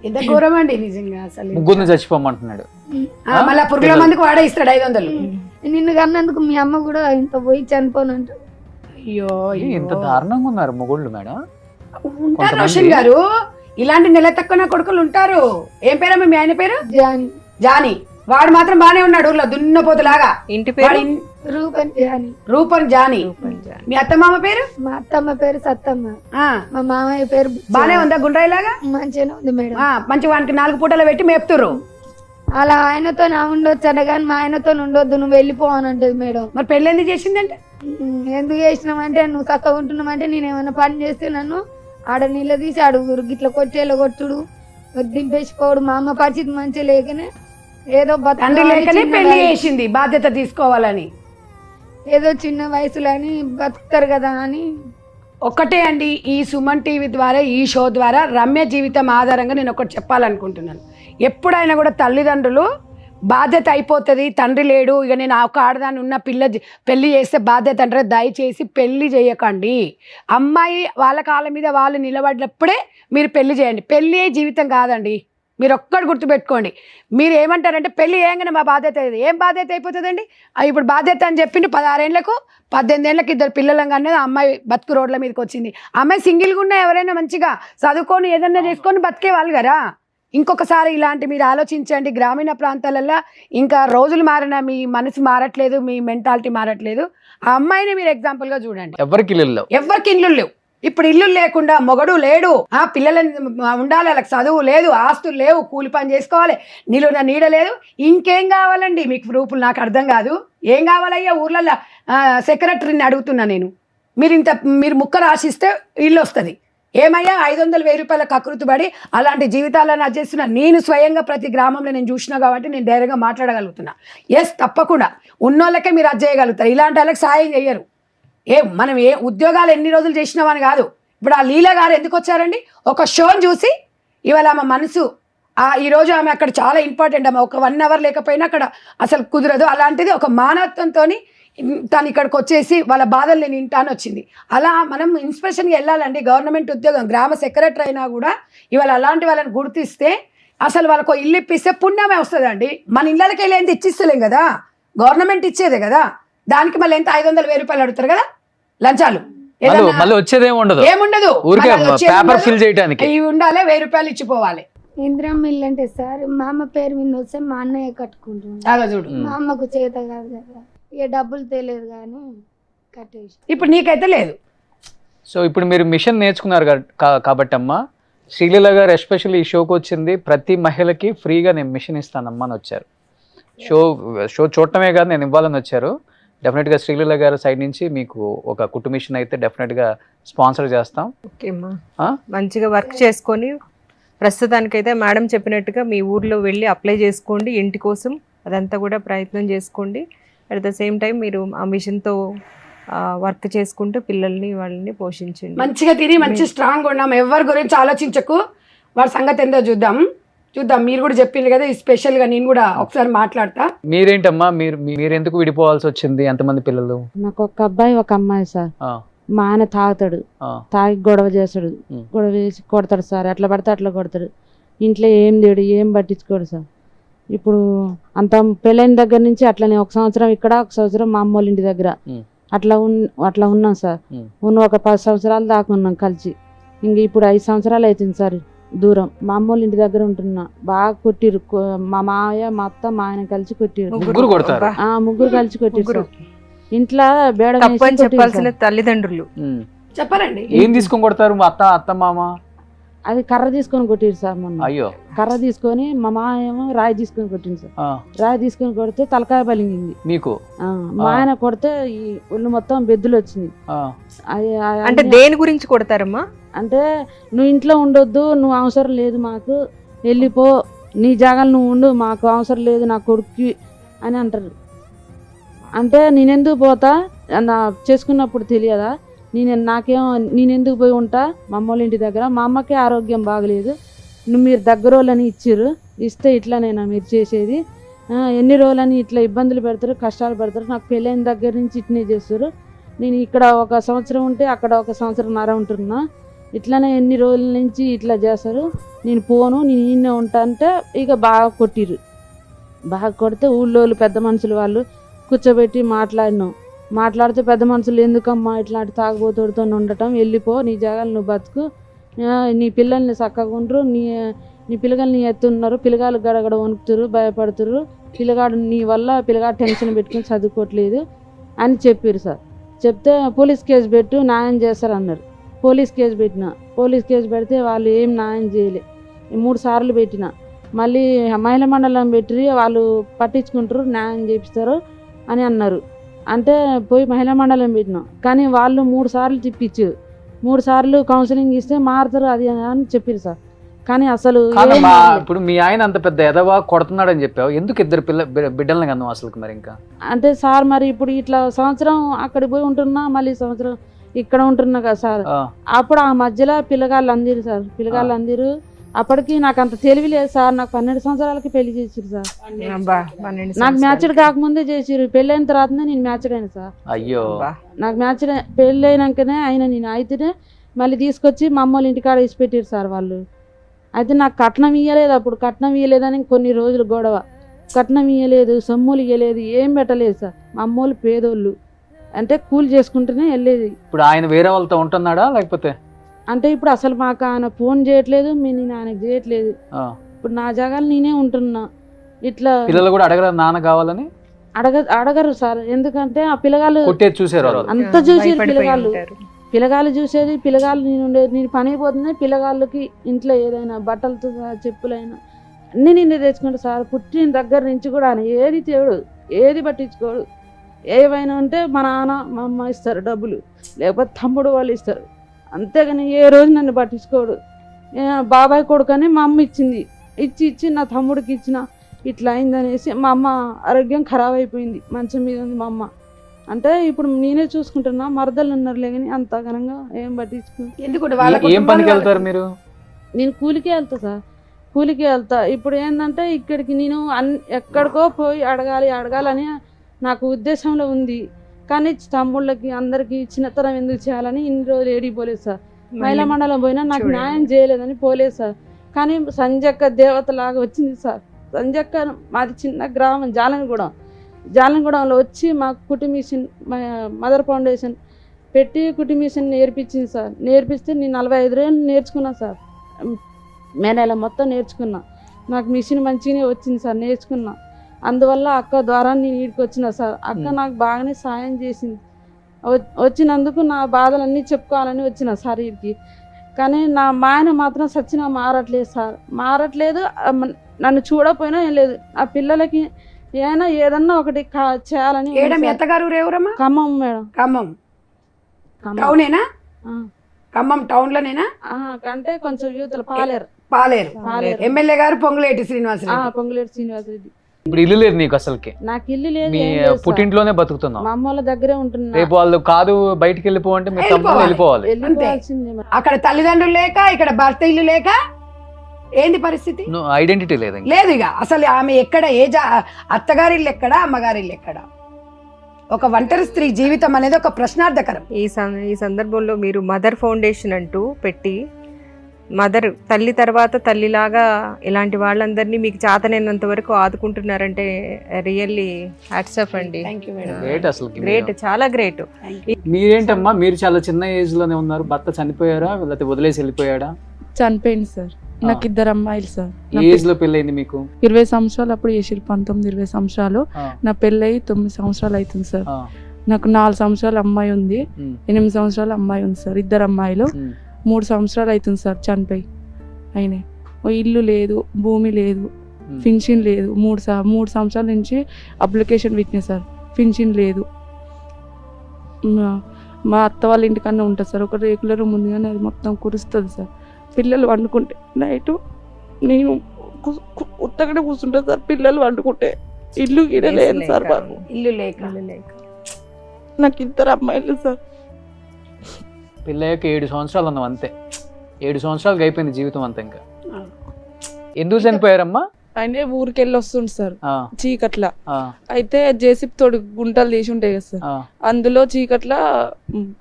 ఎంత ఘోరం అండి నిజంగా అసలు. ముగ్గురిని చచ్చిపోమంటున్నాడు. మళ్ళీ పురుగుల మందుకు వాడే ఇస్తాడు 500. నిన్ను కన్నందుకు మీ అమ్మ కూడా ఇంత పోయి చనిపోను అంటాడు. అయ్యో ఇంత దారుణంగా ఉన్నారు మొగుళ్ళు మేడం. ఉంటారు రోషన్ గారు, ఇలాంటి నెల తక్కువ కొడుకులు ఉంటారు. ఏం పేరమ్మా మీ ఆయన పేరు? జాని. జానీ. వాడు మాత్రం బానే ఉన్నాడు ఊర్లో దున్నపోతులాగా. ఇంటి పేరు? రూపన్ జాని. రూపన్ జానీ. మీ అత్తమామ పేరు? మా అత్తమ్మ పేరు సత్తమ్మ. మా మామయ్య పేరు బానే ఉందా గుండ్రాయిలాగా? మంచిగానే ఉంది మేడం. మంచి వానికి 4 పూటలు పెట్టి మేపుతురు. అలా ఆయనతో నా ఉండొచ్చు అన్న కానీ మా ఆయనతో ఉండొద్దు, నువ్వు వెళ్ళిపో అని అంటది మేడం. మరి పెళ్ళి ఎందుకు చేసిందంటే? ఎందుకు చేసినామంటే నువ్వు చక్కగా ఉంటున్నామంటే నేను ఏమైనా పని చేస్తే నన్ను ఆడ నీళ్ళ తీసి అడుగురు, గిట్ల కొట్టేలా కొట్టుడు, దింపేసిపోడు. మా అమ్మ పరిస్థితి మంచిగా లేకనే ఏదో తండ్రి లేకనే పెళ్లి చేసింది బాధ్యత తీసుకోవాలని. ఏదో చిన్న వయసులో అని బతుకుతారు కదా అని. ఒక్కటే అండి, ఈ సుమన్ టీవీ ద్వారా, ఈ షో ద్వారా రమ్య జీవితం ఆధారంగా నేను ఒకటి చెప్పాలనుకుంటున్నాను. ఎప్పుడైనా కూడా తల్లిదండ్రులు బాధ్యత అయిపోతుంది, తండ్రి లేడు, ఇక నేను ఒక ఆడదాన్ని ఉన్న పెళ్లి చేస్తే బాధ్యత అంటారు. దయచేసి పెళ్లి చేయకండి. అమ్మాయి వాళ్ళ కాళ్ళ మీద వాళ్ళు నిలబడినప్పుడే మీరు పెళ్లి చేయండి. పెళ్ళి జీవితం కాదండి. మీరు ఒక్కటి గుర్తుపెట్టుకోండి. మీరు ఏమంటారంటే పెళ్లి ఏంగానే మా బాధ్యత అయ్యేది. ఏం బాధ్యత అయిపోతుందండి? ఇప్పుడు బాధ్యత అని చెప్పిండు 16 ఏళ్లకు 18 ఏళ్ళకి 2 పిల్లలంగా అనేది అమ్మాయి బతుకు రోడ్ల మీదకి వచ్చింది. అమ్మాయి సింగిల్గా ఉన్న ఎవరైనా మంచిగా చదువుకొని ఏదన్నా చేసుకొని బతికే వాళ్ళు కదా. ఇంకొకసారి ఇలాంటి మీరు ఆలోచించండి. గ్రామీణ ప్రాంతాలలో ఇంకా రోజులు మారిన మీ మనసు మారట్లేదు, మీ మెంటాలిటీ మారట్లేదు. ఆ అమ్మాయిని మీరు ఎగ్జాంపుల్గా చూడండి. ఎవరికి ఇల్లు లేవు. ఇప్పుడు ఇల్లు లేకుండా మొగడు లేడు, పిల్లలని ఉండాలి, వాళ్ళకి చదువు లేదు, ఆస్తులు లేవు, కూలి పని చేసుకోవాలి, నీడ లేదు. ఇంకేం కావాలండి మీకు ప్రూఫ్లు? నాకు అర్థం కాదు. ఏం కావాలయ్యా? ఊర్లలో సెక్రటరీని అడుగుతున్నా నేను. మీరు ముక్క రాసిస్తే ఇల్లు వస్తుంది. ఏమయ్యా 500,000 రూపాయల కకృతిపడి అలాంటి జీవితాలను అర్జిస్తున్నా. నేను స్వయంగా ప్రతి గ్రామంలో నేను చూసినా కాబట్టి నేను డైరెక్ట్గా మాట్లాడగలుగుతున్నా. ఎస్, తప్పకుండా ఉన్నోళ్ళకే మీరు అది చేయగలుగుతారు. ఇలాంటి వాళ్ళకి సాయం చెయ్యరు. మనం ఉద్యోగాలు ఎన్ని రోజులు చేసినామని కాదు. ఇప్పుడు ఆ లీలా గారు ఎందుకు వచ్చారండి? ఒక షోని చూసి ఇవాళ ఆమె మనసు ఈరోజు ఆమె అక్కడ చాలా ఇంపార్టెంట్. ఆమె ఒక 1 అవర్ లేకపోయినా అక్కడ అసలు కుదరదు. అలాంటిది ఒక మానవత్వంతో తను ఇక్కడికి వచ్చేసి వాళ్ళ బాధలు నేను వింటాను వచ్చింది. అలా మనం ఇన్స్పిరేషన్కి వెళ్ళాలండి. గవర్నమెంట్ ఉద్యోగం గ్రామ సెక్రటరీ అయినా కూడా ఇవాళ అలాంటి వాళ్ళని గుర్తిస్తే అసలు వాళ్ళకు ఇల్లు ఇప్పిస్తే పుణ్యమే వస్తుందండి. మన ఇళ్ళకి వెళ్ళి ఎంత ఇచ్చిస్తలేం కదా, గవర్నమెంట్ ఇచ్చేదే కదా. దానికి మళ్ళీ ఎంత 500,000 రూపాయలు అడుగుతారు కదా లంచాలు. ఏముండదు, ఇవి ఉండాలి, 1000 రూపాయలు ఇచ్చిపోవాలి. ఇందిరమ్మ ఇల్లు అంటే సార్ మా అమ్మ పేరు మీద వస్తే మా అన్నయ్య కట్టుకుంటున్నాడు. చూడు, మా అమ్మకు చేత కాదు కదా, ఇక డబ్బులు తెలియదు కానీ కట్టేసి. ఇప్పుడు నీకైతే లేదు. సో ఇప్పుడు మీరు మిషన్ నేర్చుకున్నారు కాబట్టి అమ్మా, శ్రీలీల గారు ఎస్పెషల్లీ ఈ షోకి వచ్చింది ప్రతి మహిళకి ఫ్రీగా నేను మిషన్ ఇస్తానమ్మా అని వచ్చారు. షో చూడటమే కాదు నేను ఇవ్వాలని వచ్చారు. డెఫినెట్గా శ్రీలీల గారి సైడ్ నుంచి మీకు ఒక కుట్టు మిషన్ అయితే డెఫినెట్గా స్పాన్సర్ చేస్తాం. ఓకే అమ్మా, మంచిగా వర్క్ చేసుకొని ప్రస్తుతానికైతే మేడం చెప్పినట్టుగా మీ ఊర్లో వెళ్ళి అప్లై చేసుకోండి ఇంటి కోసం. అదంతా కూడా ప్రయత్నం చేసుకోండి. అట్ ద సేమ్ టైం మీరు ఆ మిషన్తో వర్క్ చేసుకుంటూ పిల్లల్ని వాళ్ళని పోషించండి. మంచిగా తిని మంచి స్ట్రాంగ్ ఉన్నాం. ఎవరి గురించి ఆలోచించకు, వాడి సంగతి ఎంతో చూద్దాం. మీరు కూడా చెప్పింది కదా, స్పెషల్గా నేను కూడా ఒకసారి మాట్లాడతా. మీరేంటమ్మా, మీరు ఎందుకు విడిపోవాల్సి వచ్చింది? ఎంతమంది పిల్లలు? నాకు ఒక అబ్బాయి ఒక అమ్మాయి సార్. మా ఆయన తాగుతాడు, తాగి గొడవ చేస్తాడు, గొడవ చేసి కొడతాడు సార్. ఎట్లా పడితే అట్లా కొడతాడు. ఇంట్లో ఏం తేడు, ఏం పట్టించుకోడు సార్. ఇప్పుడు అంత పెళ్ళైన దగ్గర నుంచి అట్లనే 1 సంవత్సరం ఇక్కడ, 1 సంవత్సరం మా అమ్మోళ్ళ ఇంటి దగ్గర అట్లా ఉన్నాం సార్. ఉన్న ఒక 10 సంవత్సరాలు దాకా ఉన్నాం కలిసి. ఇంక ఇప్పుడు 5 సంవత్సరాలు అవుతుంది సార్ దూరం. మా అమ్మోళ్ళ ఇంటి దగ్గర ఉంటున్నా. బాగా కొట్టిరు మా మావయ్య మా అత్త మా ఆయన కలిసి కొట్టిరు. ముగ్గురు కలిసి కొట్టిరు. ఇంట్లో బేడ చెప్పాల్సిన తల్లిదండ్రులు చెప్పారండి. ఏం తీసుకొని కొడతారు? అత్త మామ అది కర్ర తీసుకొని కొట్టిరు సార్ మొన్న. అయ్యో. కర్ర తీసుకొని మా మామ ఏమో రాయి తీసుకొని కొట్టింది సార్. రాయి తీసుకొని కొడితే తలకాయ బలిగింది మీకు. మా ఆయన కొడితే ఈ ఒళ్ళు మొత్తం బెద్దులు వచ్చింది. అంటే దేని గురించి కొడతారమ్మా? అంటే నువ్వు ఇంట్లో ఉండొద్దు, నువ్వు అవసరం లేదు మాకు, వెళ్ళిపో, నీ జాగాలు నువ్వు ఉండు, మాకు అవసరం లేదు నా కొడుకు అని అంటారు. అంటే నేనెందుకు పోతా, నా చేసుకున్నప్పుడు తెలియదా, నేనెందుకు పోయి ఉంటా మా అమ్మ వాళ్ళ ఇంటి దగ్గర, మా అమ్మకే ఆరోగ్యం బాగలేదు, మీరు దగ్గర వాళ్ళని ఇచ్చిర్రు, ఇస్తే ఇట్లానైనా మీరు చేసేది, ఎన్ని రోజులని ఇట్లా ఇబ్బందులు పెడతారు, కష్టాలు పెడతారు, నాకు పెళ్ళైన దగ్గర నుంచి ఇట్నే చేస్తారు, నేను ఇక్కడ 1 సంవత్సరం ఉంటే అక్కడ 1 సంవత్సరంన్నర ఉంటున్నా, ఇట్లానే ఎన్ని రోజుల నుంచి ఇట్లా చేస్తారు, నేను పోను, నేను ఈయనే ఉంటా అంటే ఇక బాగా కొట్టిర్రు. బాగా కొడితే ఊళ్ళోళ్ళు పెద్ద మనుషులు వాళ్ళు కూర్చోబెట్టి మాట్లాడితే పెద్ద మనుషులు ఎందుకమ్మా ఇట్లాంటి తాగుబోతుడితో ఉండటం, వెళ్ళిపో, నీ జాగాలు నువ్వు బతుకు, నీ పిల్లల్ని చక్కగా ఉండరు, నీ పిల్లగాళ్ళు ఎత్తున్నారు, పిల్లగాళ్ళు గడగడ వణుకుతురు, భయపడుతురు, పిల్లగాడు నీ వల్ల పిల్లగాడు టెన్షన్ పెట్టుకుని చదువుకోవట్లేదు అని చెప్పారు సార్. చెప్తే పోలీస్ కేసు పెట్టు, న్యాయం చేస్తారు అన్నారు. పోలీస్ కేసు పెడితే వాళ్ళు ఏం న్యాయం చేయలే. 3 సార్లు పెట్టిన, మళ్ళీ మహిళా మండలం పెట్టి వాళ్ళు పట్టించుకుంటారు, న్యాయం చేపిస్తారు అని అన్నారు. అంటే పోయి మహిళా మండలం పెట్టినాం, కానీ వాళ్ళు 3 సార్లు తిప్పించారు, 3 సార్లు కౌన్సిలింగ్ ఇస్తే మారుతారు అది అని చెప్పారు సార్. కానీ అసలు ఇప్పుడు మీ ఆయన అంత పెద్ద ఎదవా కొడుతున్నాడని చెప్పావు, ఎందుకు 2 బిడ్డలని కన్నా అసలు మరి? ఇంకా అంటే సార్ మరి ఇప్పుడు ఇట్లా సంవత్సరం అక్కడికి పోయి ఉంటున్నా, మళ్ళీ సంవత్సరం ఇక్కడ ఉంటున్నా కదా సార్, అప్పుడు ఆ మధ్యలో పిల్లగాళ్ళు అందిరు సార్, అప్పటికి నాకు అంత తెలివి లేదు సార్, నాకు 12 సంవత్సరాలకి పెళ్లి చేసిరు సార్, నాకు మ్యాచ్డ్ కాకముందే చేసిరు, పెళ్ళైన తర్వాతనే నేను మ్యాచ్డ్ అయినా సార్. అయ్యో. నాకు మ్యాచ్డ్ పెళ్ళైనాకనే నేను అయితేనే మళ్ళీ తీసుకొచ్చి మా అమ్మ వాళ్ళ ఇంటికాడ వేసి పెట్టారు సార్ వాళ్ళు. అయితే నాకు కట్నం ఇవ్వలేదు, అప్పుడు కట్నం ఇవ్వలేదని కొన్ని రోజులు గొడవ, కట్నం ఇవ్వలేదు, సొమ్ములు ఇవ్వలేదు, ఏం పెట్టలేదు సార్. మా అమ్మ వాళ్ళు పేదోళ్ళు, అంటే కూలి చేసుకుంటూనే వెళ్ళేది. ఇప్పుడు ఆయన వేరే వాళ్ళతో ఉంటున్నాడా లేకపోతే? అంటే ఇప్పుడు అసలు మాకు ఆయన ఫోన్ చేయట్లేదు, నేను ఆయనకు చేయట్లేదు, ఇప్పుడు నా జాగాలు నేనే ఉంటున్నా. ఇట్లా పిల్లలు కూడా అడగరు నాన్న కావాలని? అడగరు సార్, ఎందుకంటే ఆ పిల్లగాళ్ళు చూసారు, అంత చూసారు, పిల్లగాళ్ళు చూసేది, పిల్లగాళ్ళు నేను పని పోతుంది, పిల్లగాళ్ళకి ఇంట్లో ఏదైనా బట్టలతో చెప్పులైనా అన్నీ నిన్నే తెచ్చుకుంటా సార్. పుట్టిన దగ్గర నుంచి కూడా ఆయన ఏది తేడు, ఏది పట్టించుకోడు, ఏవైనా ఉంటే మా నాన్న మా అమ్మ ఇస్తారు డబ్బులు, లేకపోతే తమ్ముడు వాళ్ళు ఇస్తారు, అంతేగాని ఏ రోజు నన్ను పట్టించుకోడు. బాబాయ్ కొడుకని మా అమ్మ ఇచ్చింది, ఇచ్చి నా తమ్ముడికి ఇచ్చిన, ఇట్లా అయిందనేసి మా అమ్మ ఆరోగ్యం ఖరాబ్ అయిపోయింది, మంచం మీద ఉంది మా అమ్మ. అంటే ఇప్పుడు నేనే చూసుకుంటున్నా, మరదలు ఉన్నారులే కానీ అంత ఘనంగా ఏం పట్టించుకో. ఏం పనికి వెళ్తారు మీరు? నేను కూలికే వెళ్తా సార్, కూలికే వెళ్తా. ఇప్పుడు ఏంటంటే ఇక్కడికి నేను ఎక్కడికో పోయి అడగాలని నాకు ఉద్దేశంలో ఉంది, కానీ తమ్ముళ్ళకి అందరికి చిన్నతనం ఎందుకు చేయాలని ఇన్ని రోజులు ఏడిపోలేదు సార్. మహిళా మండలం పోయినా నాకు న్యాయం చేయలేదని పోలేదు సార్. కానీ సంజక్క దేవత లాగా వచ్చింది సార్. సంజక్క మాది చిన్న గ్రామం జాలనగూడెంలో వచ్చి మాకు కుటుంబిషన్ మదర్ ఫౌండేషన్ పెట్టి కుటుంబిషన్ నేర్పించింది సార్. నేర్పిస్తే నేను 45 రోజులు నేర్చుకున్నా సార్, మే నెల మొత్తం నేర్చుకున్నా. నాకు మిషన్ మంచిగానే వచ్చింది సార్, నేర్చుకున్నా. అందువల్ల అక్క ద్వారా నేను వీడికి వచ్చిన సార్. అక్క నాకు బాగానే సాయం చేసింది. వచ్చినందుకు నా బాధలన్నీ చెప్పుకోవాలని వచ్చిన సార్ వీడికి. కానీ నా మాయన మాత్రం సచ్చినా మారట్లేదు సార్, మారట్లేదు. నన్ను చూడకపోయినా ఏం లేదు, ఆ పిల్లలకి ఏదన్నా ఒకటి చేయాలని. ఖమ్మం మేడం. ఖమ్మం టౌన్ లోనేనా? అంటే కొంచెం యూతల పాలేరు. ఎమ్మెల్యే గారు పొంగులేటి శ్రీనివాసరెడ్డి. ఇప్పుడు ఇల్లు లేదు నీకు అసలుకి? నాకు ఇల్లు లేదు, పుట్టింట్లోనే బతుకుతున్నావు, మా అమ్మ వాళ్ళ దగ్గరే ఉంటున్నా. రేపు వాళ్ళు కాదు బయటికి వెళ్ళిపోవంటే మీ తమ్ముడు వెళ్ళిపోవాలి. అక్కడ తల్లిదండ్రులు లేక, ఇక్కడ భర్త ఇల్లు లేక, ఏంది పరిస్థితి? ఐడెంటిటీ లేదు ఇక అసలు ఆమె ఎక్కడ, అత్తగారిల్లు ఎక్కడ, అమ్మగారిల్లు ఎక్కడ? ఒక ఒంటరి స్త్రీ జీవితం అనేది ఒక ప్రశ్నార్థకరం. ఈ సందర్భంలో మీరు మదర్ ఫౌండేషన్ అంటూ పెట్టి, తల్లి తర్వాత తల్లిలాగా ఇలాంటి వాళ్ళందరినీ మీకు చేతనైనంత వరకు ఆదుకుంటున్నారంటే రియల్లీ హ్యాట్స్ ఆఫ్ అండి. గ్రేట్, చాలా గ్రేట్. మీరేంటమ్మా, మీరు చాలా చిన్న ఏజ్ లోనే ఉన్నారు, భర్త చనిపోయారా లేకపోతే వదిలేసి వెళ్ళిపోయాడా? చనిపోయింది సార్. నాకు 2 అమ్మాయిలు సార్. ఏజ్ లో పెళ్ళైంది మీకు? 20 సంవత్సరాలు అప్పుడు చేసిరు, 19-20 సంవత్సరాలు. నా పెళ్ళయి 9 సంవత్సరాలు అవుతుంది సార్. నాకు 4 సంవత్సరాల అమ్మాయి ఉంది, 8 సంవత్సరాల అమ్మాయి ఉంది సార్. 2 అమ్మాయిలు. 3 సంవత్సరాలు అవుతుంది సార్ చనిపోయి. అయినాయి. ఓ ఇల్లు లేదు, భూమి లేదు, పింఛన్ లేదు. 3 సంవత్సరాల నుంచి అప్లికేషన్ పెట్టినా సార్, పింఛన్ లేదు. మా అత్త వాళ్ళ ఇంటికన్నా ఉంటుంది సార్, ఒక రేకుల రూమ్ ఉంది కానీ అది మొత్తం కురుస్తుంది సార్. పిల్లలు వండుకుంటే నైటు నేను ఉత్తగానే కూర్చుంటా సార్, పిల్లలు వండుకుంటే. ఇల్లు గిడ లేదు సార్ మాకు, ఇల్లు లేక నాకు 2 అమ్మాయిలు సార్. పిల్లయ్యకి 7 సంవత్సరాలు ఉన్నాం అంతే, 7 సంవత్సరాలకి అయిపోయింది జీవితం అంతా. ఇంకా ఎందుకు చనిపోయారమ్మా? ఆయన ఊరికి వెళ్ళి వస్తుంది సార్ చీకట్ల. ఆ, అయితే జేసీబీ తోడు గుంటలు తీసి ఉంటాయి కదా సార్, ఆ, అందులో చీకట్ల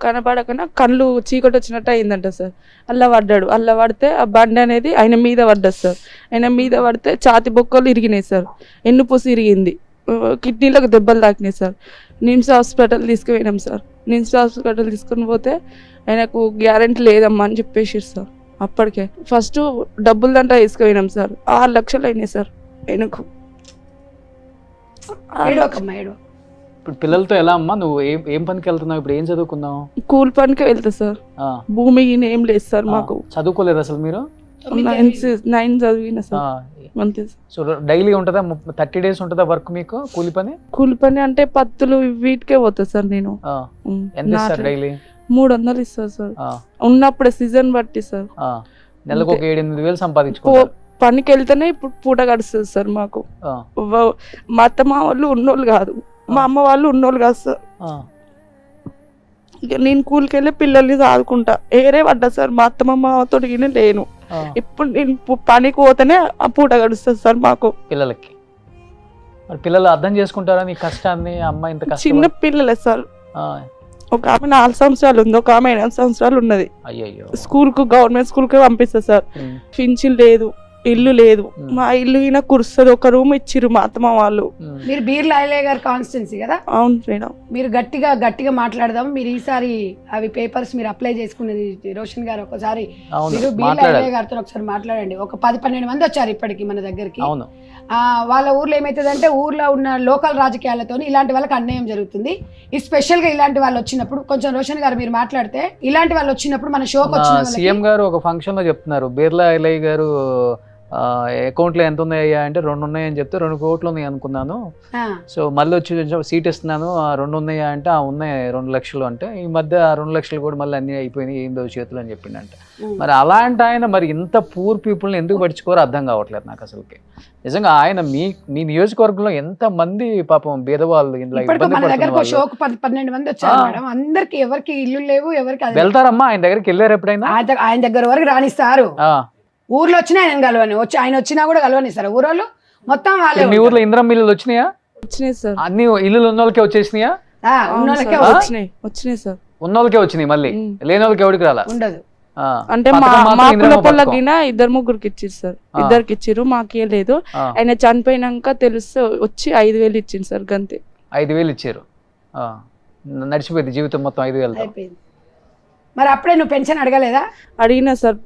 కనపడకనా కళ్ళు చీకటి వచ్చినట్టు అయిందంట సార్. అల్ల పడ్డాడు. అల్ల పడితే ఆ బండి అనేది ఆయన మీద పడ్డది సార్. ఆయన మీద పడితే ఛాతి బొక్కలు ఇరిగినాయి సార్, ఎన్నుపూసి ఇరిగింది, కిడ్నీలకు దెబ్బలు తాకినాయి సార్. నిమ్స్ హాస్పిటల్ తీసుకుపోయినాం సార్. నిమ్స్ హాస్పిటల్ తీసుకుని పోతే ఆయనకు గ్యారెంటీ లేదమ్మా అని చెప్పేసారు సార్. అప్పటికే ఫస్ట్ డబ్బులు దంట తీసుకుపోయినాం సార్, 6 లక్షలు అయినాయి సార్ ఆయనకు. ఇప్పుడు పిల్లలతో ఎలా అమ్మా? నువ్వు ఏం పనికి వెళ్తున్నావు ఇప్పుడు? ఏం చదువుకున్నావు? కూలి పనికి వెళ్తా సార్. భూమి ఏం లేదు సార్ మాకు. చదువుకోలేదు అసలు మీరు? 9 చదివిన సార్ అంతే సార్. సో డైలీ ఉంటుందా? 30 days ఉంటుందా వర్క్ మీకు? కూలి పని? కూలి పని అంటే పత్తులు వీటికే పోతా సార్ నేను. ఎంత ఇస్తారు డైలీ? 300 ఇస్తారు సార్. ఉన్నప్పుడు సీజన్ బట్టి సార్. నెలకు ఒక 7-8 వేలు సంపాదించుకో. పనికి వెళ్తేనే ఇప్పుడు పూట గడుస్తుంది సార్ మాకు. మా అత్త మా వాళ్ళు ఉన్నోళ్ళు కాదు, మా అమ్మ వాళ్ళు ఉన్నోళ్ళు కాదు సార్. నేను కూలికి వెళ్ళి పిల్లల్ని సాదుకుంటా. ఏరే పడ్డా సార్, మా అత్త మా తొడిగిన లేను. ఇప్పుడు నేను పనికి పోతేనే ఆ పూట గడుస్తుంది సార్ మాకు. పిల్లలకి మరి పిల్లలు అర్థం చేసుకుంటారా నీ కష్టాన్ని? అమ్మ ఇంత కష్టం. చిన్న పిల్లలే సార్. ఒక ఆమె 4 సంవత్సరాలు ఉంది, ఒక ఆమె 8 సంవత్సరాలు ఉన్నది. స్కూల్ కు గవర్నమెంట్ స్కూల్ కి పంపిస్తా సార్. పింఛన్ లేదు, ఇల్లు లేదు. మా ఇల్లు ఈయన కురుస్తుంది. ఒక రూమ్ ఇచ్చిర్రు మా అత్తమ్మ వాళ్ళు. మీరు బీర్ల ఐలయ్య గారి కాన్స్టిట్యున్సీ కదా? అవును మేడం. మీరు గట్టిగా మాట్లాడదాం. మీరు ఈసారి అవి పేపర్స్ మీరు అప్లై చేసుకునేది రోషన్ గారు, ఒకసారి మీరు బీర్ల ఐలయ్య గారితో ఒకసారి మాట్లాడండి. ఒక 10-12 మంది వచ్చారు ఇప్పటికి మన దగ్గరికి. వాళ్ళ ఊర్లో ఏమవుతుందంటే, ఊర్లో ఉన్న లోకల్ రాజకీయాలతో ఇలాంటి వాళ్ళకి అన్యాయం జరుగుతుంది. ఈ స్పెషల్ గా ఇలాంటి వాళ్ళు వచ్చినప్పుడు కొంచెం రోషన్ గారు మీరు మాట్లాడితే, ఇలాంటి వాళ్ళు వచ్చినప్పుడు మన షోకి వచ్చిన సీఎం గారు ఒక ఫంక్షన్ లో చెప్తున్నారు, బీర్లా ఐలయ్య గారు అకౌంట్లో ఎంత ఉన్నాయా అంటే 2 ఉన్నాయని చెప్తే 2 కోట్లు ఉన్నాయి అనుకున్నాను. సో మళ్ళీ వచ్చి సీట్ ఇస్తున్నాను, 2 ఉన్నాయా అంటే ఉన్నాయి 2 లక్షలు. అంటే ఈ మధ్య 2 లక్షలు కూడా మళ్ళీ అన్ని అయిపోయినాయి, ఏందో చేతులు అని చెప్పిండంట. మరి అలాంటి ఆయన మరి ఇంత పూర్ పీపుల్ని ఎందుకు పట్టించుకోరో అర్థం కావట్లేదు నాకు అసలుకి. నిజంగా ఆయన మీ నియోజకవర్గంలో ఎంత మంది పాపం పేదవాళ్ళు ఇంట్లో షోకు 12 మంది వచ్చారు మేడం. అందరికి ఎవరికి ఇల్లు లేవు, ఎవరికి వెళ్తారమ్మా ఆయన దగ్గరికి వెళ్ళారు ఎప్పుడైనా? ఆయన దగ్గర వరకు రాణిస్తారు. ఊర్లో వచ్చినా ఆయన కలవని, ఆయన వచ్చినా కూడా కలవనిస్తారు ఊరోళ్ళు మొత్తం. వాళ్ళే. మీ ఊర్లో ఇంద్రం ఇల్లులు వచ్చినాయా? వచ్చినాయి సార్. అన్ని ఇల్లులు ఉన్న వాళ్ళకే వచ్చేసినాయా? వచ్చినాయి సార్. ఉన్న వాళ్ళకే వచ్చినాయి, మళ్ళీ లేని వాళ్ళకి ఎవరికి రాలా? ఉండదు. అంటే మా కులపల్లకిన 2-3 ఇచ్చారు సార్. 2 ఇచ్చిర్రు, మాకే లేదు. ఆయన చనిపోయినాక తెలిస్తే వచ్చి 5,000 ఇచ్చింది సార్, గంతే. 5,000 ఇచ్చారు. నడిచిపోయింది జీవితం మొత్తం 5,000. మరి అప్పుడే నువ్వు పెన్షన్ అడగలేదా? అడిగినా సార్,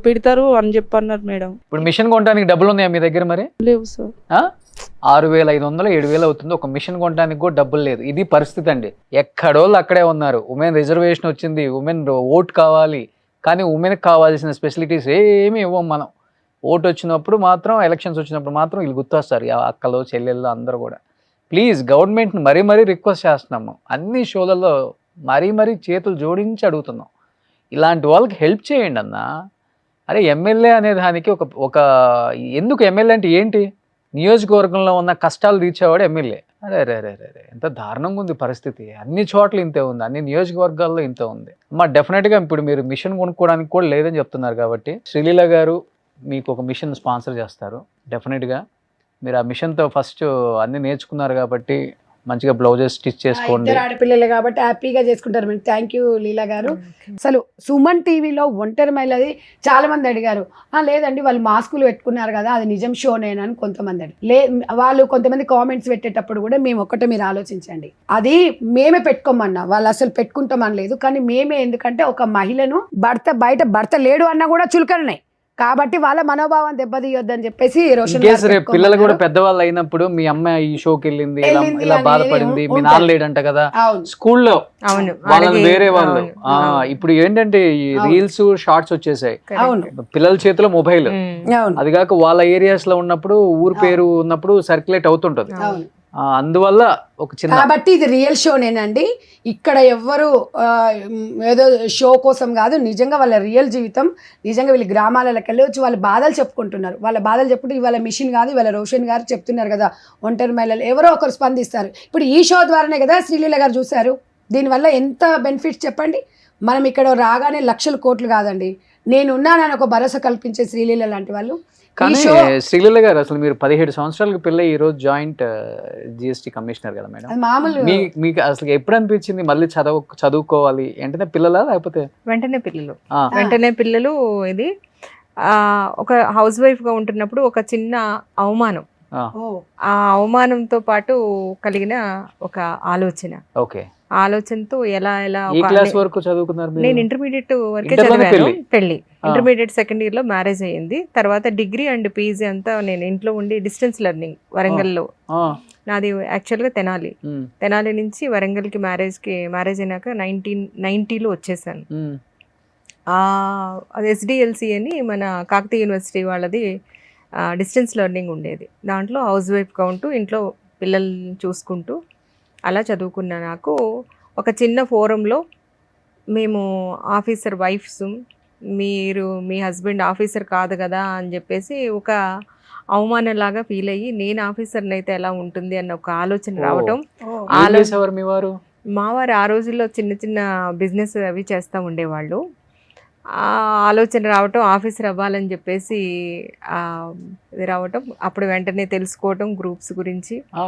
పెడతారు అని చెప్పన్నారు మేడం. ఇప్పుడు మిషన్ కొనడానికి డబ్బులు ఉన్నాయా మీ దగ్గర? మరి లేవు సార్. 6,500 7,000 అవుతుంది. ఒక మిషన్ కొనడానికి కూడా డబ్బులు లేదు. ఇది పరిస్థితి అండి. ఎక్కడోళ్ళు అక్కడే ఉన్నారు. ఉమెన్ రిజర్వేషన్ వచ్చింది, ఉమెన్ ఓట్ కావాలి, కానీ ఉమెన్కి కావాల్సిన ఫెసిలిటీస్ ఏమీ ఇవ్వం మనం. ఓటు వచ్చినప్పుడు మాత్రం, ఎలక్షన్స్ వచ్చినప్పుడు మాత్రం వీళ్ళు గుర్తొస్తారు, అక్కలు చెల్లెళ్ళు అందరూ కూడా. ప్లీజ్ గవర్నమెంట్ని మరీ రిక్వెస్ట్ చేస్తున్నాము. అన్ని షోలలో మరీ చేతులు జోడించి అడుగుతున్నాం, ఇలాంటి వాళ్ళకి హెల్ప్ చేయండి అన్న. అరే ఎమ్మెల్యే అనే దానికి ఒక ఎందుకు ఎమ్మెల్యే అంటే ఏంటి? నియోజకవర్గంలో ఉన్న కష్టాలు తీర్చేవాడు ఎమ్మెల్యే. అరే ఎంత దారుణంగా ఉంది పరిస్థితి. అన్ని చోట్ల ఇంతే ఉంది, అన్ని నియోజకవర్గాల్లో ఇంతే ఉంది. డెఫినెట్గా ఇప్పుడు మీరు మిషన్ కొనుక్కోవడానికి కూడా లేదని చెప్తున్నారు కాబట్టి, శ్రీలీల గారు మీకు ఒక మిషన్ స్పాన్సర్ చేస్తారు. డెఫినెట్గా మీరు ఆ మిషన్తో ఫస్ట్ అన్ని నేర్చుకున్నారు కాబట్టి మంచిగా బ్లౌజెస్ స్టిచ్ చేసుకోండి. ఆడపిల్లలు కాబట్టి హ్యాపీగా చేసుకుంటారు. మీరు థ్యాంక్ యూ లీలా గారు. అసలు సుమన్ టీవీలో ఒంటరి మహిళది చాలా మంది అడిగారు. లేదండి వాళ్ళు మాస్కులు పెట్టుకున్నారు కదా, అది నిజం షోనేనని కొంతమంది వాళ్ళు కొంతమంది కామెంట్స్ పెట్టేటప్పుడు కూడా మేము ఒక్కటే మీరు ఆలోచించండి, అది మేమే పెట్టుకోమన్నా, వాళ్ళు అసలు పెట్టుకుంటామని లేదు. కానీ మేమే, ఎందుకంటే ఒక మహిళను బయట భర్త లేడు అన్నా కూడా చులకననే కాబట్టి వాళ్ళ మనోభావం దెబ్బతీయొద్దని చెప్పేసి రోషన్ కేసు గారు రేపు పిల్లలు కూడా పెట్టుకోమన్నారు. పెద్దవాళ్ళు అయినప్పుడు మీ అమ్మ ఈ షోకి వెళ్ళింది ఇలా వెళ్ళింది ఇలా అనేది బాధపడింది, మీ ఉంటది. నాన్న లేడంట కదా అవును. స్కూల్లో అవును వాళ్ళని అలాగే, వేరే వాళ్ళు. అవును, ఆ, అవును. ఇప్పుడు ఏంటంటే ఈ అవును. రీల్స్ షార్ట్స్ వచ్చేసాయి, అవును పిల్లల చేతిలో మొబైల్. అవును అది కాక వాళ్ళ ఏరియాస్ లో ఉన్నప్పుడు ఊరు పేరు ఉన్నప్పుడు సర్క్యులేట్ అవుతుంటది. అవును. అందువల్ల ఒక చిన్న కాబట్టి ఇది రియల్ షోనేనండి. ఇక్కడ ఎవ్వరు ఏదో షో కోసం కాదు, నిజంగా వాళ్ళ రియల్ జీవితం. నిజంగా వీళ్ళు గ్రామాలకు వెళ్ళి వచ్చి వాళ్ళ బాధలు చెప్పుకుంటున్నారు. వాళ్ళ బాధలు చెప్పుకుంటే ఇవాళ మిషన్ కాదు, ఇవాళ రోషన్ గారు చెప్తున్నారు కదా, ఒంటరి మహిళలు ఎవరో ఒకరు స్పందిస్తారు. ఇప్పుడు ఈ షో ద్వారానే కదా శ్రీలీల గారు చూశారు. దీనివల్ల ఎంత బెనిఫిట్స్ చెప్పండి. మనం ఇక్కడ రాగానే లక్షల కోట్లు కాదండి, నేను ఉన్నానని ఒక భరోసా కల్పించే శ్రీలీల లాంటి వాళ్ళు. కానీ ఈ షో శ్రీలీల గారు అసలు మీరు 17 సంవత్సరాలకు పిల్ల ఈ రోజు జాయింట్ జిఎస్టీ కమిషనర్ కదా మేడం. అది మామూలు మీకు అసలు ఎప్పుడు అనిపించింది మళ్ళీ చదువుకోవాలి అంటే పిల్లలా లేకపోతే? వెంటనే పిల్లలు ఆ, వెంటనే పిల్లలు. ఇది ఒక హౌస్ వైఫ్ గా ఉంటున్నప్పుడు ఒక చిన్న అవమానం, ఆ, ఆ అవమానంతో పాటు కలిగిన ఒక ఆలోచన, ఓకే. ఆలోచనతో ఎలా ఎలా ఏ ఒక క్లాస్ వరకు చదువుకున్నారు మీరు? నేను ఇంటర్మీడియట్ వరకే ఇంటర్లోనే చదివాను. పెళ్లి? పెళ్లి ఇంటర్మీడియట్ సెకండ్ ఇయర్ లో మ్యారేజ్ అయ్యింది. తర్వాత డిగ్రీ అండ్ పీజీ అంతా నేను ఇంట్లో ఉండి డిస్టెన్స్ లెర్నింగ్ వరంగల్లో. ఆ, నాది యాక్చువల్గా తెనాలి. ఉమ్, తెనాలి నుంచి వరంగల్కి మ్యారేజ్ అయినాక 1990లో వచ్చేసాను. ఉమ్, అది ఎస్డిఎల్సి అని మన కాకతీయ యూనివర్సిటీ వాళ్ళది డిస్టెన్స్ లెర్నింగ్ ఉండేది. దాంట్లో హౌస్ వైఫ్గా ఉంటూ ఇంట్లో పిల్లల్ని చూసుకుంటూ అలా చదువుకున్న నాకు ఒక చిన్న ఫోరంలో మేము ఆఫీసర్ వైఫ్స్, మీరు మీ హస్బెండ్ ఆఫీసర్ కాదు కదా అని చెప్పేసి ఒక అవమానంలాగా ఫీల్ అయ్యి నేను ఆఫీసర్ని అయితే ఎలా ఉంటుంది అన్న ఒక ఆలోచన రావటం. ఏం చేసేవారు మీ వారు? మావారు ఆ రోజుల్లో చిన్న చిన్న బిజినెస్ అవి చేస్తూ ఉండేవాళ్ళు. ఆ ఆలోచన రావటం, ఆఫీసర్ అవ్వాలని చెప్పేసి ఇది రావటం. అప్పుడు వెంటనే తెలుసుకోవటం గ్రూప్స్ గురించి, ఆ,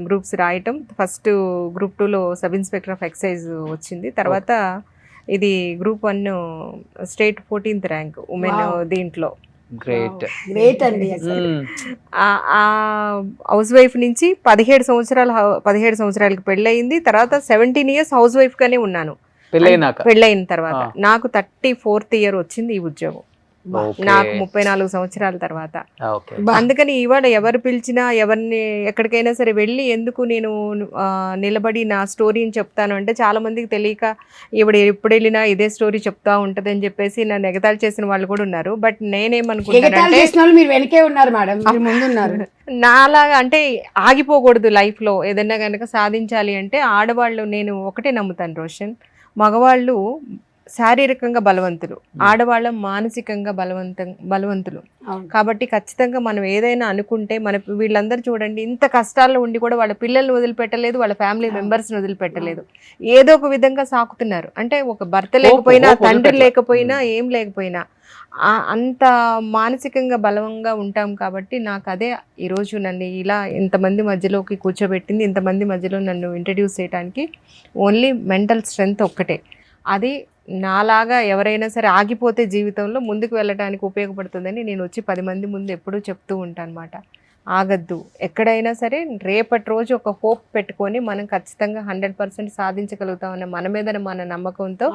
గ్రూప్స్ రాయటం. ఫస్ట్ గ్రూప్ 2లో సబ్ ఇన్స్పెక్టర్ ఆఫ్ ఎక్సైజ్ వచ్చింది. తర్వాత ఇది group 1 state 14th rank women దీంట్లో. గ్రేట్. గ్రేట్ అండి అసలు. ఆ హౌస్ వైఫ్ నుంచి 17 సంవత్సరాలకు పెళ్ళయింది. తర్వాత 17 years హౌస్ వైఫ్గానే ఉన్నాను పెళ్ళైనాక. పెళ్ళైన తర్వాత. నాకు 34th year వచ్చింది ఈ ఉద్యోగం, ఓకే. నాకు 34 సంవత్సరాల తర్వాత. ఓకే. అందుకని ఇవాళ ఎవరు పిలిచినా ఎవరిని ఎక్కడికైనా సరే వెళ్ళి ఎందుకు నేను నిలబడి నా స్టోరీని చెప్తాను అంటే చాలా మందికి తెలియక ఇప్పుడు ఎప్పుడు వెళ్ళినా ఇదే స్టోరీ చెప్తా ఉంటది అని చెప్పేసి నన్ను ఎగతాళి చేసిన వాళ్ళు కూడా ఉన్నారు. బట్ ఎగతాళి నేనేమనుకుంటానంటే చేసిన వాళ్ళు మీరు వెనకే ఉన్నారు మేడం, మీరు ముందు ఉన్నారు. నాలాగా అంటే ఆగిపోకూడదు లైఫ్లో. ఏదైనా కనుక సాధించాలి అంటే ఆడవాళ్ళు, నేను ఒకటే నమ్ముతాను రోషన్, మగవాళ్ళు శారీరకంగా బలవంతులు, ఆడవాళ్ళ మానసికంగా బలవంతులు. అవును. కాబట్టి ఖచ్చితంగా మనం ఏదైనా అనుకుంటే వీళ్ళందరూ చూడండి ఇంత కష్టాల్లో ఉండి కూడా వాళ్ళ పిల్లల్ని వదిలిపెట్టలేదు, వాళ్ళ ఫ్యామిలీ మెంబర్స్ని వదిలిపెట్టలేదు, ఏదో ఒక విధంగా సాకుతున్నారు. అంటే ఒక భర్త లేకపోయినా, తండ్రి లేకపోయినా, ఏం లేకపోయినా అంత మానసికంగా బలంగా ఉంటాం. కాబట్టి నాకు అదే ఈరోజు నన్ను ఇలా ఇంతమంది మధ్యలోకి కూర్చోబెట్టింది, ఇంతమంది మధ్యలో నన్ను ఇంట్రడ్యూస్ చేయడానికి ఓన్లీ మెంటల్ స్ట్రెంగ్త్ ఒక్కటే. అది నాలాగా ఎవరైనా సరే ఆగిపోతే జీవితంలో ముందుకు వెళ్ళడానికి ఉపయోగపడుతుందని నేను వచ్చి 10 మంది ముందు ఎప్పుడూ చెప్తూ ఉంటాను అన్నమాట. ఆగద్దు, ఎక్కడైనా సరే రేపటి రోజు ఒక హోప్ పెట్టుకొని మనం ఖచ్చితంగా 100% సాధించగలుగుతామన్న మన మీద మన నమ్మకంతో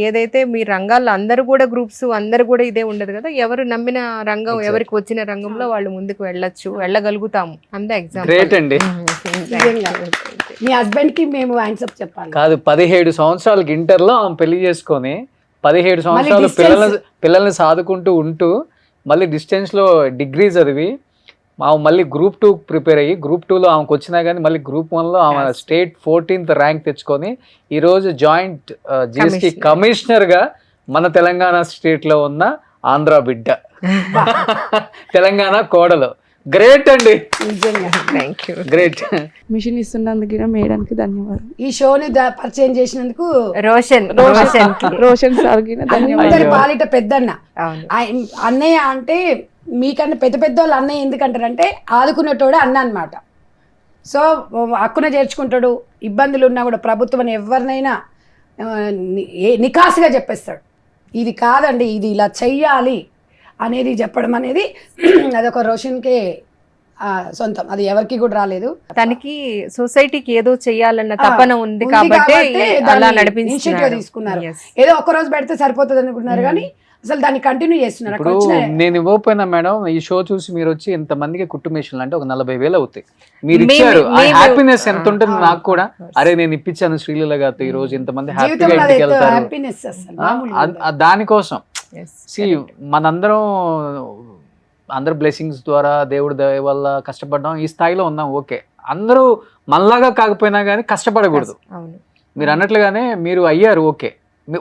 ఏదైతే మీ రంగాల్లో అందరూ కూడా గ్రూప్స్ అందరూ కూడా ఇదే ఉండదు కదా, ఎవరు నమ్మిన రంగం, ఎవరికి వచ్చిన రంగంలో వాళ్ళు ముందుకు వెళ్ళగలుగుతాము. అంతే ఎగ్జాంపుల్. గ్రేట్ అండి. మీ హస్బెండ్ కి మేము హ్యాండ్సప్ చెప్పాలి. కాదు, 17 సంవత్సరాలకి ఇంటర్లో ఆమె పెళ్లి చేసుకొని 17 సంవత్సరాలు పిల్లల్ని సాదుకుంటూ ఉంటూ మళ్ళీ డిస్టెన్స్లో డిగ్రీ చదివి మళ్ళీ గ్రూప్ 2 ప్రిపేర్ అయ్యి గ్రూప్ 2లో ఆమెకు వచ్చినా కానీ మళ్ళీ గ్రూప్ 1లో ఆమె స్టేట్ 14th ర్యాంక్ తెచ్చుకొని ఈరోజు జాయింట్ జిఎస్టీ కమిషనర్గా మన తెలంగాణ స్టేట్లో ఉన్న ఆంధ్ర బిడ్డ, తెలంగాణ కోడలు. గ్రేట్ అండి, థ్యాంక్ యూ. గ్రేట్. మిషన్ ఇస్తున్నందుకు మేడానికి ధన్యవాదాలు. ఈ షోని పరిచయం చేసినందుకు రోషన్ సార్కి ధన్యవాదాలు. అందరి పాలిట పెద్దన్న. అవును. అన్నయ్య అంటే మీకన్నా పెద్ద వాళ్ళు అన్నయ్య ఎందుకంటారంటే ఆదుకునేటోడు అన్న అన్నమాట. సో హక్కున చేర్చుకుంటాడు, ఇబ్బందులు ఉన్నా కూడా ప్రభుత్వం ఎవరినైనా నికాసుగా చెప్పేస్తాడు. ఇది కాదండి, ఇది ఇలా చెయ్యాలి అనేది చెప్పడం అనేది అదొక రోషన్కే సొంతం, అది ఎవరికి కూడా రాలేదు. తనకి సొసైటీకి ఏదో చెయ్యాలన్న తపన ఉంది కాబట్టి అలా నడిపించుకున్నారు. తీసుకున్నారు. ఏదో ఒక్క రోజు పెడితే సరిపోతుంది అనుకుంటున్నారు కానీ అసలు దాన్ని కంటిన్యూ చేస్తున్నారు అక్కడ ఇప్పుడు వచ్చిన నేను ఇవ్వకపోయినా మేడం, ఈ షో చూసి మీరు వచ్చి ఇంతమందికి కుట్టు మిషన్లు అంటే ఒక 40,000 అవుతాయి. మీరు మేము- ఇచ్చారు, ఆ మేము- హ్యాపీనెస్ ఎంత ఉంటుంది ఆ, నాకు కూడా. అరే నేను ఇప్పించాను శ్రీలీల గారితో, ఈ రోజు ఇంతమంది హ్యాపీగా జీవితంలో ఇంటికి వెళ్తారు. హ్యాపీనెస్ అసలు మామూలుగా ఉండదు. దానికోసం Yes, సి మనందరం అందరు బ్లెస్సింగ్స్ ద్వారా దేవుడి దయ వల్ల కష్టపడ్డాం, ఈ స్థాయిలో ఉన్నాం. ఓకే, అందరూ మనలాగా కాకపోయినా కానీ కష్టపడకూడదు. అవును. మీరు అన్నట్లుగానే మీరు అయ్యారు, ఓకే.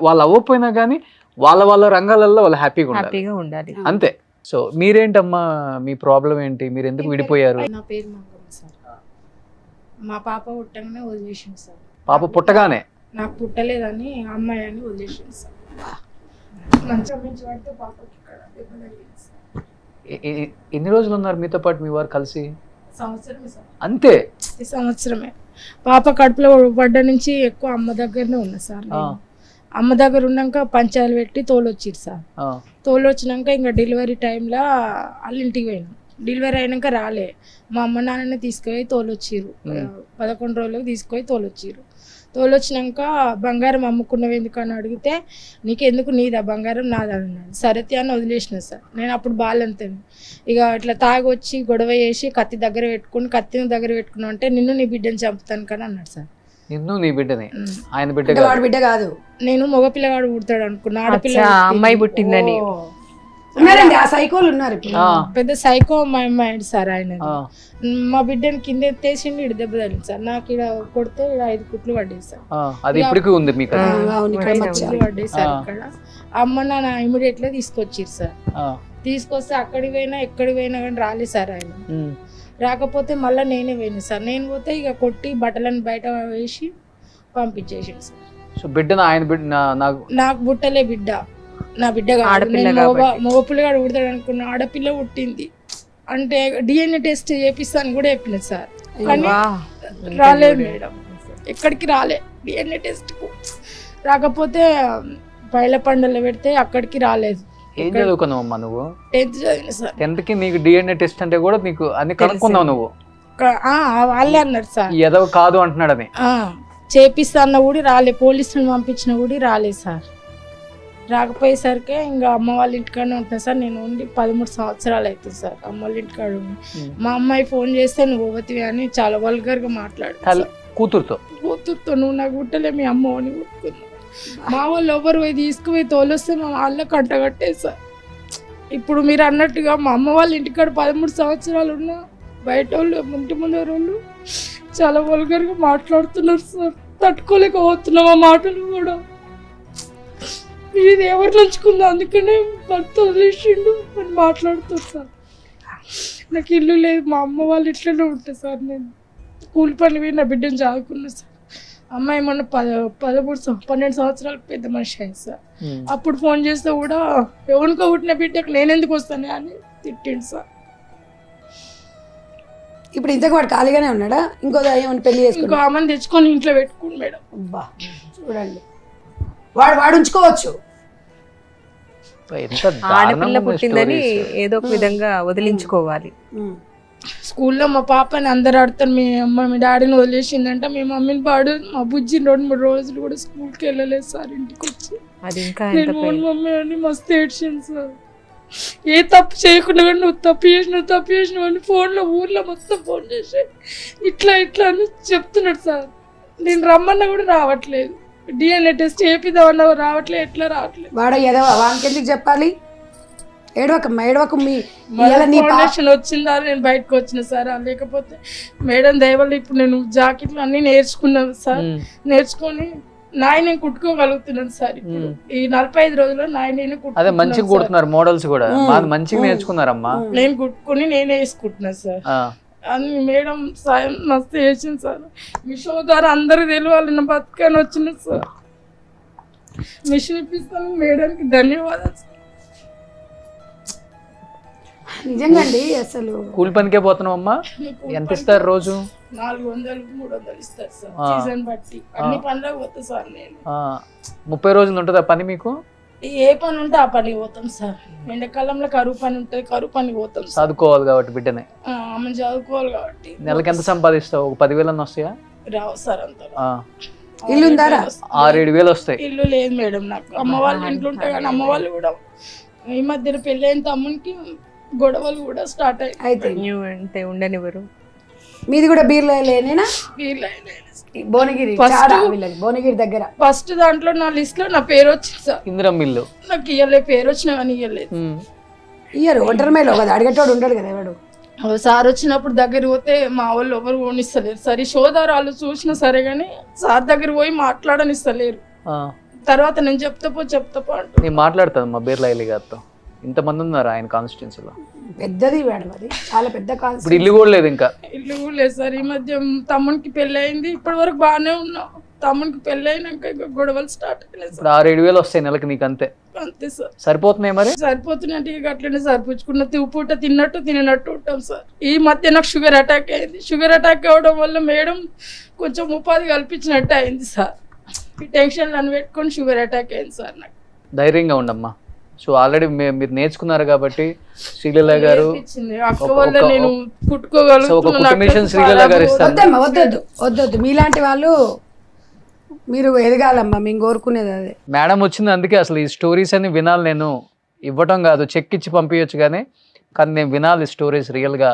వాళ్ళు అవ్వకపోయినా కానీ వాళ్ళ రంగాలలో వాళ్ళు హ్యాపీగా ఉండాలి, హ్యాపీగా ఉండాలి. అంతే. సో మీరేంటమ్మా, మీ ప్రాబ్లం ఏంటి, మీరు ఎందుకు విడిపోయారు? నా పేరు మంగమ్మ సార్. మా పాప పుట్టగానే వదిలేసింది సార్. పాప పుట్టగానే? నాకు పుట్టలేదని అమ్మాయి అని వదిలేసింది సార్. మంచిగా మించి పడితే పాపకి ఇక్కడ దెబ్బ తగిలింది సార్. ఎన్ని రోజులు ఉన్నారు మీతో పాటు మీ వారు కలిసి? సంవత్సరమే సార్. అంతే? ఈ సంవత్సరమే. పాప కడుపులో పడ్డ నుంచి ఎక్కువ అమ్మ దగ్గరనే ఉన్నా సార్ నేను. అమ్మ దగ్గర ఉన్నాక పంచాలు పెట్టి తోలొచ్చిరు సార్. తోలొచ్చినాక ఇంకా డెలివరీ టైంలో వాళ్ళ ఇంటికి పోయినాం. డెలివరీ అయినాక రాలే, మా అమ్మ నాన్ననే తీసుకుపోయి తోలొచ్చిరు. 11 రోజులకు తీసుకుపోయి తోలొచ్చిరు. తోలొచ్చినాక బంగారం అమ్ముకున్నవి ఎందుకని అడిగితే, నీకెందుకు, నీదా బంగారం నాదా అన్నాడు. సరతి అని వదిలేసిన సార్. నేను అప్పుడు బాలంతాను ఇక ఇట్లా తాగొచ్చి గొడవ చేసి కత్తిని దగ్గర పెట్టుకున్నావు అంటే నిన్ను నీ బిడ్డని చంపుతాను కానీ అన్నాడు సార్. నిన్ను నీ బిడ్డని? ఆయన బిడ్డ అంటే వాడి బిడ్డ కాదు, నేను మగపిల్లగాడు పుడతాడు అనుకున్నా, ఆడపిల్ల అచ్చా, అమ్మాయి పుట్టిందని. ఉన్నారండి ఆ సైకోలు ఉన్నారు ఇప్పుడు. పెద్ద సైకో మా అమ్మాయి సార్ ఆయన. మా బిడ్డని కింద ఎత్తేసిండి, ఇటు దెబ్బ తగిలింది సార్. నాకు ఇక్కడ కొడితే ఇక్కడ 5 కుట్లు పడ్డాయి సార్. అది ఇప్పటికీ ఉంది మీకు? అవును, ఇక్కడ మచ్చ. కుట్లు పడ్డాయి సార్ ఇక్కడ. అమ్మ నాన్న ఇమీడియట్ గా తీసుకొచ్చిరు సార్. తీసుకొస్తే అక్కడికి పోయినా ఎక్కడికి పోయినా కానీ రాలేదు సార్ ఆయన. రాకపోతే మళ్ళీ నేనే పోయినా సార్. నేను పోతే ఇక కొట్టి బట్టలను బయట వేసి పంపించేసింది సార్. సో బిడ్డను ఆయన బిడ్డ నాకు పుట్టలే బిడ్డ, నా బిడ్డ ఆడపిల్ల మగపిల్లగాడు పుడతాడు అనుకున్న, ఆడపిల్ల పుట్టింది. అంటే DNA టెస్ట్ చేపిస్తాను కూడా చెప్పిన సార్, కానీ రాలేదు మేడం, ఎక్కడికి రాలే DNA టెస్ట్ కు. రాకపోతే పైల పండుగలో పెడితే అక్కడికి రాలేదు. ఏం చదువుకున్నావమ్మా నువ్వు? 10th చదివిన సార్. 10th కి నీకు DNA టెస్ట్ అంటే కూడా నీకు అన్ని కనుక్కున్నావు నువ్వు? వాళ్ళే అన్నారు సార్, ఏదో కాదు అంటున్నాడని. చేపిస్తా అన్న కూడా రాలే, పోలీసులు పంపించిన కూడా రాలేదు సార్. రాకపోయేసరికి ఇంకా అమ్మ వాళ్ళ ఇంటికాడనే ఉంటున్నా సార్. నేను ఉండి 13 సంవత్సరాలు అవుతుంది సార్ అమ్మ వాళ్ళ ఇంటికాడ ఉండి. మా అమ్మాయి ఫోన్ చేస్తే నువ్వు పోతివి అని చాలా వల్గర్ గా మాట్లాడు. కూతురుతో నువ్వు నాకు గుట్టలే, మీ అమ్మ అని కొట్టుకున్నావు. మా వాళ్ళు ఎవరు పోయి తీసుకుపోయి తోలొస్తే మా వాళ్ళకి కంటగట్టే సార్. ఇప్పుడు మీరు అన్నట్టుగా మా అమ్మ వాళ్ళ ఇంటికాడ 13 సంవత్సరాలు ఉన్నా బయట వాళ్ళు ఇంటి ముందర వాళ్ళు చాలా వల్గర్గా మాట్లాడుతున్నారు సార్. తట్టుకోలేకపోతున్నాం ఆ మాటలు కూడా. ఇది ఎవరు నంచుకుందో అందుకనే భర్త వదిలేసిండు అని మాట్లాడుతారు సార్. నాకు ఇల్లు లేదు, మా అమ్మ వాళ్ళు ఇట్లనే ఉంటారు సార్. నేను కూలి పని పోయి నా బిడ్డను చదువుకున్నా సార్. అమ్మాయి మొన్న 12 సంవత్సరాలకు పెద్ద మనిషి అయింది సార్. అప్పుడు ఫోన్ చేస్తే కూడా ఎవరికో పుట్టిన బిడ్డకు నేనెందుకు వస్తానే అని తిట్టిండు సార్. ఇప్పుడు ఇంతకు వాడు ఖాళీగానే ఉన్నాడా? ఇంకో ఏమైనా పెళ్లి ఇంకో చేసుకున్నా? ఆమెను తెచ్చుకొని ఇంట్లో పెట్టుకుని మేడం. అబ్బా చూడండి, వాడు ఉంచుకోవచ్చు. ఎంత ఆడపిల్ల దారుణమైన పుట్టిందని stories. ఏదో ఒక విధంగా వదిలించుకోవాలి. స్కూల్లో మా పాపని అందరు ఆడతారు, మీ అమ్మ మీ డాడీని వదిలేసిందంట. మీ మమ్మీని పాడు, మా బుజ్జి 2-3 రోజులు కూడా స్కూల్కి వెళ్ళలేదు సార్. ఇంటికి వచ్చి అది ఇంకా నేను మమ్మీ అని మస్తు ఏడ్చాను సార్. ఏ తప్పు చేయకుండా కూడా నువ్వు తప్పు చేసినావు అని ఫోన్లో ఊర్లో మొత్తం ఫోన్ చేసి ఇట్లా అని చెప్తున్నాడు సార్. నేను రమ్మన్నా కూడా రావట్లేదు. DNA టెస్ట్ చేపిద్దామన్నా రావట్లేదు. ఎట్లా రావట్లేదు? వాడు ఏదో వానికి ఎందుకు చెప్పాలి? ఏడవకమ్మా, ఏడవకు. ఫౌండేషన్ వచ్చిందా నేను బయటకు వచ్చిన సార్. లేకపోతే మేడం దయవల్ల ఇప్పుడు నేను జాకెట్లు అన్ని నేర్చుకున్నాను సార్. నేర్చుకొని నేను కుట్టుకోగలుగుతున్నాను సార్. ఇప్పుడు ఈ 45 రోజుల్లో నేను అదే మంచిగా కుడుతున్నారు మోడల్స్ కూడా, మంచిగా నేర్చుకున్నారమ్మా. నేను కుట్టుకొని నేనే వేసుకుంటున్నాను సార్. అని మేడం సాయం మస్తు చేసింది సార్. మీ షో ద్వారా అందరూ తెలియాలి నా బతుకని వచ్చిన సార్. మిషన్ ఇప్పిస్తాను మేడానికి ధన్యవాదాలు సార్. నిజంగా అండి, అసలు కూలి పనికే పోతున్నావమ్మా? ఎంత ఇస్తారు రోజు? 400-300 ఇస్తారు సార్ సీజన్ బట్టి. అన్ని పనులకు పోతా సార్ నేను. 30 రోజులు ఉంటుందా పని మీకు? ఏ పని ఉంటే ఆ పని పోతాం సార్. ఎండాకాలంలో కరువు పని ఉంటుంది, కరువు పని పోతాం. చదువుకోవాలి కాబట్టి బిడ్డనే. ఆమె చదువుకోవాలి కాబట్టి. నెలకి ఎంత సంపాదిస్తావు? ఒక 10,000 వస్తాయా? రావు సార్ అంత. ఇల్లు ఉందారా? 6-7 వేలు వస్తాయి. ఇల్లు లేదు మేడం నాకు. అమ్మ వాళ్ళ ఇంట్లో ఉంటాయి కానీ అమ్మ వాళ్ళు కూడా ఈ మధ్యన పెళ్ళైన తమ్మునికి గొడవలు కూడా స్టార్ట్ అయితే అంటే ఉండనివ్వరు. మీది కూడా బీర్లేనేనా? అయ్యాయి. భువనగిరి భువనగిరి దగ్గర. ఫస్ట్ దాంట్లో నా లిస్ట్ లో నా పేరు వచ్చింది సార్. ఇందిరమ్మ ఇల్లు నాకు ఇయ్యలే, పేరు వచ్చినా కానీ ఇయ్యలేదు. ఇయ్యరు, ఒంటరి మేలో కదా, అడిగేటోడు ఉంటాడు కదా ఎవడు. సార్ వచ్చినప్పుడు దగ్గర పోతే మా వాళ్ళు ఎవరు పోనిస్తలేరు. సరే సోదరాలు చూసినా సరే కానీ సార్ దగ్గర పోయి మాట్లాడనిస్తలేరు. తర్వాత నేను చెప్తా పో అంటూ నేను మాట్లాడతాను మా బీర్లైలి గారితో. ఇంతమంది ఉన్నారు ఆయన కాన్స్టిట్యున్సీలో. పెద్దది మేడం, అది చాలా పెద్ద ఇప్పుడు కాన్సెప్ట్. ఇల్లు కూడా లేదు ఇంకా. ఇల్లు కూడా లేదు సార్. ఈ మధ్య తమ్మునికి పెళ్ళి అయింది, ఇప్పటి వరకు బాగానే ఉన్నాం. తమ్మునికి పెళ్ళి అయినాక ఇంకా గొడవలు స్టార్ట్ అయినాయి సార్. ఇప్పుడు 6-7 వేలు వస్తాయి నెలకి నీకు, అంతే. అంతే సార్. సరిపోతున్నాయి మరి? సరిపోతున్నట్టు ఇక అట్లనే సరిపుచ్చుకున్న పూట తిన్నట్టు తినట్టు ఉంటాం సార్. ఈ మధ్య నాకు షుగర్ అటాక్ అయింది. షుగర్ అటాక్ అవ్వడం వల్ల మేడం కొంచెం ఉపాధి కల్పించినట్టు అయింది సార్. ఈ టెన్షన్ నన్ను పెట్టుకొని షుగర్ అటాక్ అయింది సార్ నాకు. ధైర్యంగా ఉండమ్మా. సో ఆల్రెడీ మీరు నేర్చుకున్నారు కాబట్టి శ్రీలీల గారు అక్క వల్ల నేను సో ఒక కుటుంబేషన్ శ్రీలీల గారు ఇస్తారు. వద్దమ్మా, వద్దొద్దు. మీలాంటి వాళ్ళు మీరు ఎదగాలమ్మా, మేము కోరుకునేది అదే. మేడం వచ్చింది అందుకే అసలు ఈ స్టోరీస్ అని వినాలి. నేను ఇవ్వటం కాదు, చెక్ ఇచ్చి పంపించచ్చు కానీ నేను వినాలి స్టోరీస్ రియల్గా.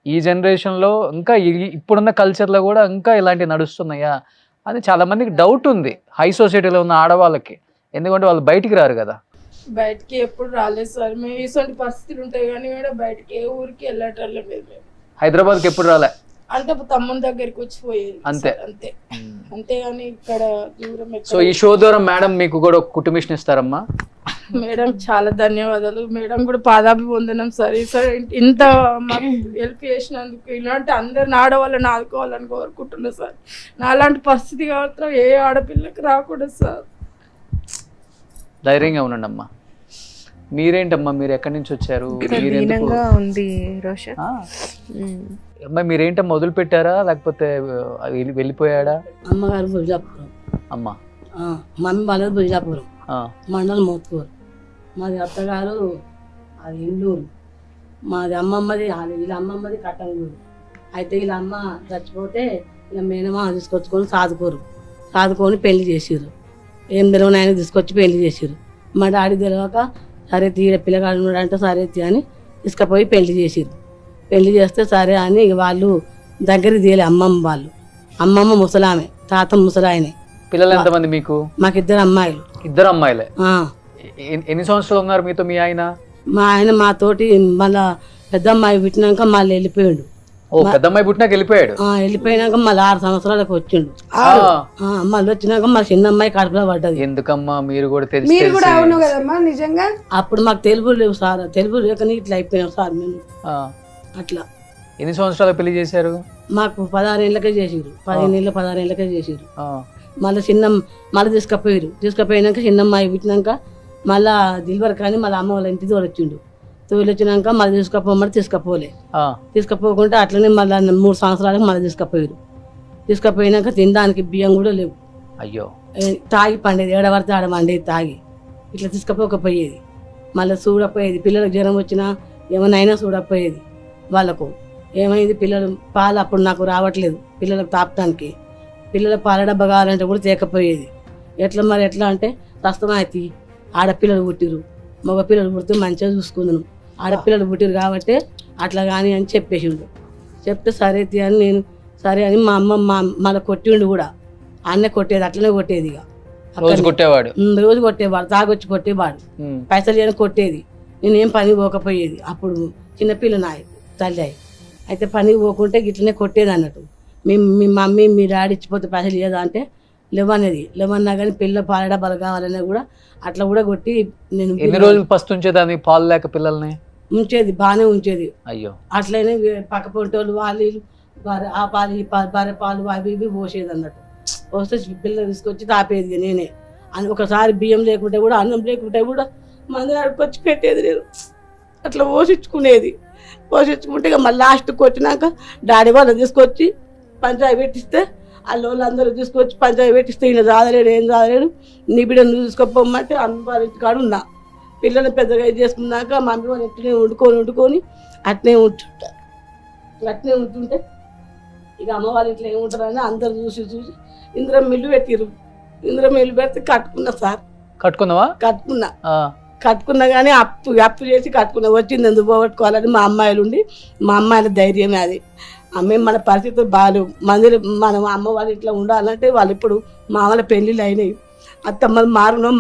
ఈ జనరేషన్లో ఇంకా ఇప్పుడున్న కల్చర్లో కూడా ఇంకా ఇలాంటివి నడుస్తున్నాయా అని చాలామందికి డౌట్ ఉంది హై సొసైటీలో ఉన్న ఆడవాళ్ళకి. ఎందుకంటే వాళ్ళు బయటికి రారు కదా. బయటికి ఎప్పుడు రాలేదు సార్. మేము ఇటువంటి పరిస్థితులు ఉంటాయి కానీ కూడా బయటికి ఏ ఊరికి వెళ్ళటం లేదు. మేము హైదరాబాద్కి ఎప్పుడు రాలే? అంటే తమ్ముని దగ్గరికి వచ్చిపోయేది అంతే. అంతేగాని ఇక్కడ దూరం. సో ఈ షో ద్వారా మేడం మీకు కూడా ఒక కుటుంబిషన్ ఇస్తారమ్మా. మేడం చాలా ధన్యవాదాలు. మేడం కూడా పాదాభివందనం సార్. సార్ ఇంత మాకు హెల్ప్ చేసినందుకు. ఇలాంటి అందరిని ఆడవాళ్ళని ఆదుకోవాలని కోరుకుంటున్నా సార్. నా అలాంటి పరిస్థితి మాత్రం ఏ ఆడపిల్లకి రాకూడదు సార్. ధైర్యంగా ఉండండి అమ్మా. మీరేంటమ్మా, మీరు ఎక్కడి నుంచి వచ్చారు? ఉంది రోషన్. అమ్మాయి మీరేంటమ్మా, వదిలిపెట్టారా లేకపోతే వెళ్ళిపోయాడా? అమ్మగారు భుజాపురం. అమ్మ మమ్మీ వాళ్ళది భుజాపురం, మండలం మోత్కూరు. మాది అత్తగారు అది ఇండూరు. మాది అమ్మమ్మది వీళ్ళ అమ్మమ్మది కట్టంగూరు. అయితే వీళ్ళ అమ్మ చచ్చిపోతే ఇలా మేనమా తీసుకొచ్చుకొని సాదుకొని పెళ్లి చేసిర్రు. ఏం తెలియని ఆయన తీసుకొచ్చి పెళ్లి చేసిర్రు. మా డాడీ తెలియక సరే తీర పిల్లగాడు ఉన్నాడంటే సరే అని తీసుకుపోయి పెళ్లి చేసిర్రు. పెళ్లి చేస్తే సరే అని వాళ్ళు దగ్గరికి తీయలే అమ్మమ్మ వాళ్ళు. అమ్మమ్మ ముసలామె, తాత ముసలాయనే. పిల్లలు ఎంతమంది మీకు? మాకు 2 అమ్మాయిలు. 2 అమ్మాయిలే. ఎన్ని సంవత్సరాలు ఉన్నారు మీతో మీ ఆయన? మా ఆయన మాతోటి మళ్ళా పెద్ద అమ్మాయి పుట్టినాక మళ్ళీ వెళ్ళిపోయాడు. పెద్ద అమ్మాయి పుట్టినాక వెళ్ళిపోయాడు. వెళ్ళిపోయినాక మళ్ళీ 6 సంవత్సరాలకు వచ్చిండు. మళ్ళీ వచ్చినాక మా చిన్న అమ్మాయి కడుపులో పడ్డది. ఎందుకమ్మా మీరు కూడా మీరు కూడా అవును కదమ్మా నిజంగా. అప్పుడు మాకు తెలుగు లేవు సార్. తెలుగు లేకని ఇట్లా అయిపోయినాం సార్ మేము. అట్లా. ఎన్ని సంవత్సరాలు పెళ్లి చేశారు? మాకు 16 ఏళ్ళకే చేసిరు. 15 ఏళ్ళు 16 ఏళ్ళకే చేసిరు. మళ్ళీ తీసుకుపోయినాక చిన్న అమ్మాయి పుట్టినాక మళ్ళా డెలివరీ కానీ మళ్ళీ అమ్మ వాళ్ళ ఇంటికి తోలొచ్చిండు. తోలొచ్చినాక మళ్ళీ తీసుకుపోమని తీసుకుపోకుండా అట్లనే మళ్ళీ 3 సంవత్సరాలకు మళ్ళీ తీసుకుపోయినాక తినడానికి బియ్యం కూడా లేవు. అయ్యో. తాగి పండేది, ఏడవడితే ఆడ పండేది తాగి. ఇట్లా తీసుకుపోకపోయేది. మళ్ళీ చూడకపోయేది. పిల్లలకు జ్వరం వచ్చినా ఏమైనా చూడకపోయేది. వాళ్ళకు ఏమైంది, పిల్లలు పాలు అప్పుడు నాకు రావట్లేదు పిల్లలకు తాపడానికి. పిల్లల పాల డబ్బా కావాలంటే కూడా తేకపోయేది. ఎట్లా అంటే కష్టమైతే ఆడపిల్లలు పుట్టిరు, మగ పిల్లలు పుడితే మంచిగా చూసుకుందాను. ఆడపిల్లలు పుట్టిరు కాబట్టి అట్లా కానీ అని చెప్పేసిండు. చెప్తే సరే అని నేను సరే అని మా అమ్మ మళ్ళీ కొట్టిండు కూడా. అన్నే కొట్టేది, అట్లనే కొట్టేది. ఇక రోజు కొట్టేవాడు, తాగొచ్చి కొట్టేవాడు. పైసలు చేయని కొట్టేది. నేనేం పని పోకపోయేది. అప్పుడు చిన్నపిల్ల నాయ తల్లి. అయితే పనికి పోకుంటే ఇట్లనే కొట్టేది అన్నట్టు. మీ మమ్మీ మీ డాడీ ఇచ్చిపోతే పైసలు ఇవ్వదా అంటే లేవన్నా కానీ పిల్ల పాల డబ్బాలు కావాలన్నా కూడా అట్లా కూడా కొట్టి నేను. ఎన్ని రోజులు ఫస్ట్ ఉంచేదాన్ని పాలు లేక పిల్లల్ని? ఉంచేది, బాగానే ఉంచేది. అయ్యో. అట్లనే పక్క పొంటోళ్ళు వాళ్ళు ఆ పాలు ఈ పాలు బర్రె పాలు అవి ఇవి పోసేది అన్నట్టు. పోస్తే పిల్లలు తీసుకొచ్చి తాపేది నేనే. అని ఒకసారి బియ్యం లేకుంటే కూడా అన్నం లేకుంటే కూడా మంది అడుకొచ్చి పెట్టేది నేను. అట్లా పోషించుకునేది. పోషించుకుంటే ఇక మళ్ళీ లాస్ట్కి వచ్చినాక డాడీ వాళ్ళు తీసుకొచ్చి పంచాయి పెట్టిస్తే వాళ్ళందరూ తీసుకొచ్చి పంచాయి పెట్టిస్తే ఈయన చదవలేడు, ఏం చదవలేడు, నీ బిడ్డను తీసుకోమంటే అమ్మ కాడు ఉన్నా. పిల్లలు పెద్దగా చేసుకున్నాక మమ్మీ వాళ్ళు ఎట్లనే వండుకొని అట్నే ఉంటుంటే ఇక అమ్మ వాళ్ళ ఇంట్లో ఏముంటారని అందరు చూసి చూసి ఇంద్రం మిల్లు పెట్టిరు. ఇంద్రం మిల్లు పెడితే కట్టుకున్నా సార్. కట్టుకుందామా? కట్టుకున్నా కానీ అప్పు చేసి కట్టుకున్నా. వచ్చింది ఎందుకు పోగొట్టుకోవాలని మా అమ్మాయిలు ఉండి మా అమ్మాయిల ధైర్యమే అది. అమ్మాయి మన పరిస్థితులు బాగాలేవు. మనం అమ్మ వాళ్ళ ఇట్లా ఉండాలంటే వాళ్ళు ఇప్పుడు మామల పెళ్ళిళ్ళు అయినాయి. అత్తమ్మలు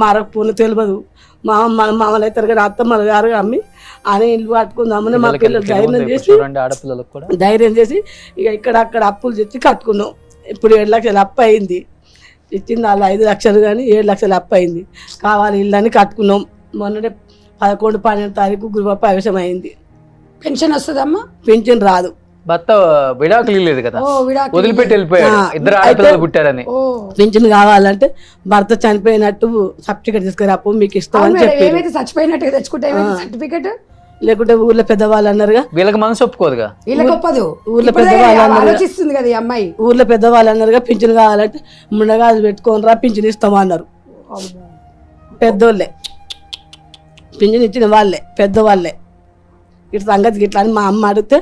మారకపోను తెలియదు. మన మామలు అవుతారు కానీ అత్తమ్మలు గారు అమ్మి అని ఇల్లు పట్టుకుందామని మా పిల్లలు ధైర్యం చేసి ఇక ఇక్కడ అక్కడ అప్పులు తెచ్చి కట్టుకున్నాం. ఇప్పుడు 7 లక్షలు అప్పు అయింది. ఇచ్చింది వాళ్ళు 5 లక్షలు కానీ 7 లక్షలు అప్పు అయింది. కావాలి ఇల్లు అని కట్టుకున్నాం. మొన్ననే 11, 12 తారీఖు గృహప్రవేశం అయింది. పెన్షన్ వస్తుందమ్మా? పెన్షన్ రాదు. భర్త విడాకులు లేదు కదా, వదిలిపెట్టి వెళ్ళిపోయాడు. 2 ఆడపిల్లలు పుట్టారని. పింఛన్ కావాలంటే భర్త చనిపోయినట్టు సర్టిఫికేట్ తీసుకురాపు మీకు ఇష్టం అని చెప్పి చచ్చిపోయినట్టు తెచ్చుకుంటే సర్టిఫికేట్. లేకుంటే ఊర్లో పెద్దవాళ్ళు అన్నారుగా, వీళ్ళకి మనసు ఒప్పుకోదుగా. వీళ్ళకి ఒప్పదు. ఊర్లో పెద్దవాళ్ళు ఆలోచిస్తుంది కదా ఈ అమ్మాయి. ఊర్లో పెద్దవాళ్ళు అన్నారుగా పింఛన్ కావాలంటే ముండగాజు పెట్టుకొని రా పింఛన్ ఇస్తామన్నారు. పెద్దోళ్ళే పింఛన్ ఇచ్చిన వాళ్ళే, పెద్దవాళ్ళే. ఇట్లా సంగతి ఇట్లా అని మా అమ్మ అడిగితే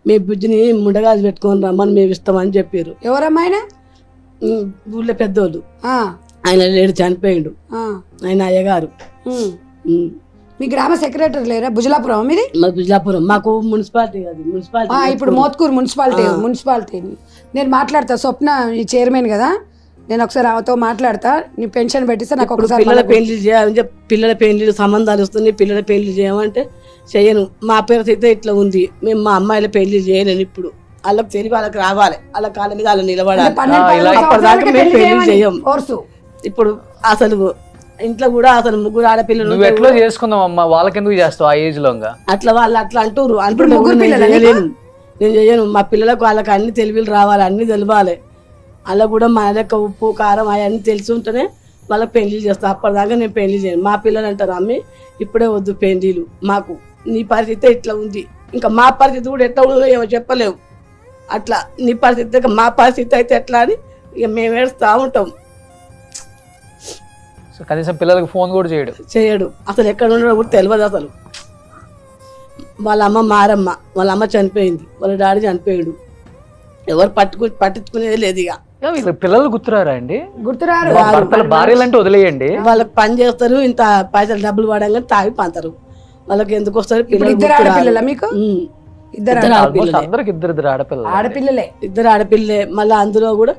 మీ బుజ్జిని ముండగాజు పెట్టుకొని రమ్మని మేము ఇస్తామని చెప్పారు. ఎవరమ్మాయినా? ఊళ్ళో పెద్దోళ్ళు. ఆయన లేడు, చనిపోయిండు. ఆయన అయ్యగారు. మీ గ్రామ సెక్రటరీ లేరా? భుజలాపురం మీది? మా భుజలాపురం. మాకు మున్సిపాలిటీ కాదు, మున్సిపాలిటీ ఇప్పుడు మోత్కూరు మున్సిపాలిటీ. నేను మాట్లాడతా. స్వప్న ఈ చైర్మన్ కదా, నేను ఒకసారి ఆమెతో మాట్లాడతా. నీ పెన్షన్ పెట్టిస్తే నాకు ఒకసారి పిల్లల పెళ్లి చేయాలని చెప్పి పిల్లల పెళ్లి సంబంధాలు వస్తున్నాయి. పిల్లల పెళ్లి చేయమంటే చెయ్యను. మా పరిస్థితి ఇట్లా ఉంది. మేము మా అమ్మాయిల పెళ్లి చేయలేను. ఇప్పుడు వాళ్ళకి తెలివి వాళ్ళకి రావాలి, వాళ్ళ కాళ్ళ మీద వాళ్ళు నిలబడాలి. అప్పటిదాకా మేము పెళ్లి చేయం. ఇప్పుడు అసలు ఇంట్లో కూడా అసలు 3 ఆడపిల్లలు ఎట్లా చేసుకుందాం అమ్మా, వాళ్ళకి ఎందుకు చేస్తావు ఆ ఏజ్ లో? అట్లా వాళ్ళు అట్లా అంటారు. నేను చేయను. మా పిల్లలకు వాళ్ళకి అన్ని తెలివిలు రావాలి, అన్ని తెలియాలి. అలా కూడా మా లెక్క ఉప్పు కారం అవన్నీ తెలిసి ఉంటేనే వాళ్ళకి పెళ్లి చేస్తాను. అప్పటిదాకా నేను పెళ్లి చేయను. మా పిల్లలు అంటారు అమ్మి ఇప్పుడే వద్దు పెళ్లిలు, మాకు నీ పరిస్థితి ఇట్లా ఉంది, ఇంకా మా పరిస్థితి కూడా ఎట్లా ఉందో ఏమో చెప్పలేవు. అట్లా నీ పరిస్థితి మా పరిస్థితి అయితే ఎట్లా అని ఇక మేము ఏడుస్తూ ఉంటాం. కనీసం పిల్లలకు ఫోన్ కూడా చేయడు. అసలు ఎక్కడ ఉండడో కూడా తెలియదు. అసలు వాళ్ళ అమ్మ మారమ్మ, వాళ్ళ అమ్మ చనిపోయింది, వాళ్ళ డాడీ చనిపోయాడు. ఎవరు పట్టించుకునేది లేదు. ఇక పిల్లలు గుర్తురారా అండి? గుర్తురారు. భార్యలు అంటే వదిలేయండి, వాళ్ళకి పని చేస్తారు, ఇంత పైసలు డబ్బులు పడంగా తాగి పంతారు. వాళ్ళకి ఎందుకు వస్తారు పిల్లలు? ఇద్దరు ఆడపిల్లలే. ఇద్దరు ఆడపిల్లలే. మళ్ళీ అందులో కూడా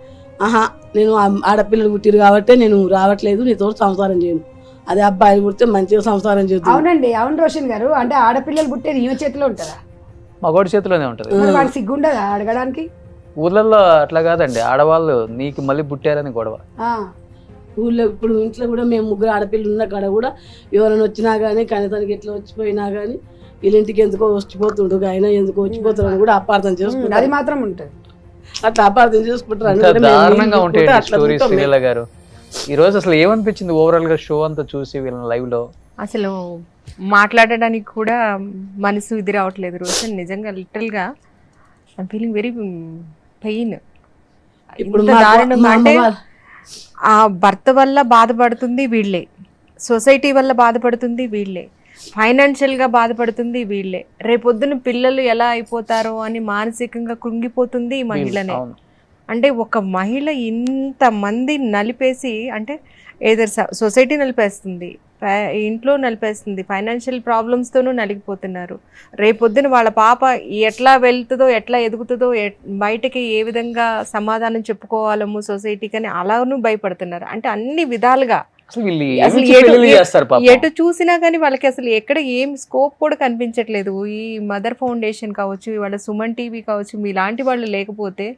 నేను ఆడపిల్లలు పుట్టిరు కాబట్టి నేను రావట్లేదు, నీతో సంసారం చేయను. అదే అబ్బాయిలు పుడితే మంచిగా సంసారం చేద్దాం. అవునండి, అవును రోషన్ గారు. అంటే ఆడపిల్లలు పుట్టేది ఈమె చేతిలో ఉంటుందా? మగవాడి చేతిలోనే ఉంటది. వాడు సిగ్గుండదా అడగడానికి? ఊర్లలో అట్లా కాదండి, ఆడవాళ్ళు నీకు మళ్ళీ పుట్టారని గొడవ. ఊళ్ళో ఇప్పుడు ఇంట్లో కూడా మేము 3 ఆడపిల్లలు ఉన్న కాడ కూడా ఎవరైనా వచ్చినా కానీ కనీసానికి ఎట్లా వచ్చిపోయినా కానీ వీళ్ళింటికి ఎందుకో వచ్చిపోతుండు, ఆయన ఎందుకో వచ్చిపోతారని కూడా అపార్థం చేసుకుంటారు. అది మాత్రం ఉంటుంది. అట్లా అపార్థం చేసుకుంటారు. దారుణంగా ఉంటాయి స్టోరీస్. శ్రీలీల గారు, ఈ రోజు అసలు ఏమనిపించింది ఓవరాల్ గా షో అంతా చూసి వీళ్ళని లైవ్ లో? అసలు మాట్లాడడానికి కూడా మనసు ఇది రావట్లేదు రోషన్. నిజంగా లిటరల్ గా ఐమ్ ఫీలింగ్ వెరీ పెయిన్. ఇప్పుడు అంటే ఆ భర్త వల్ల బాధపడుతుంది వీళ్ళే, సొసైటీ వల్ల బాధపడుతుంది వీళ్ళే, ఫైనాన్షియల్గా బాధపడుతుంది వీళ్ళే, రేపొద్దున పిల్లలు ఎలా అయిపోతారో అని మానసికంగా కృంగిపోతుంది ఈ మహిళనే. అంటే ఒక మహిళ ఇంతమంది నలిపేసి, అంటే ఏదర్ సొసైటీ నలిపేస్తుంది, ఇంట్లో నలిపేస్తుంది, ఫైనాన్షియల్ ప్రాబ్లమ్స్తోనూ నలిగిపోతున్నారు. రేపొద్దున వాళ్ళ పాప ఎట్లా వెళ్తుందో, ఎట్లా ఎదుగుతుందో, బయటకి ఏ విధంగా సమాధానం చెప్పుకోవాలము సొసైటీకి అని అలానూ భయపడుతున్నారు. అంటే అన్ని విధాలుగా ఎటు చూసినా కానీ వాళ్ళకి అసలు ఎక్కడ ఏం స్కోప్ కూడా కనిపించట్లేదు. ఈ మదర్ ఫౌండేషన్ కావచ్చు, వాళ్ళ సుమన్ టీవీ కావచ్చు, మీలాంటి వాళ్ళు లేకపోతే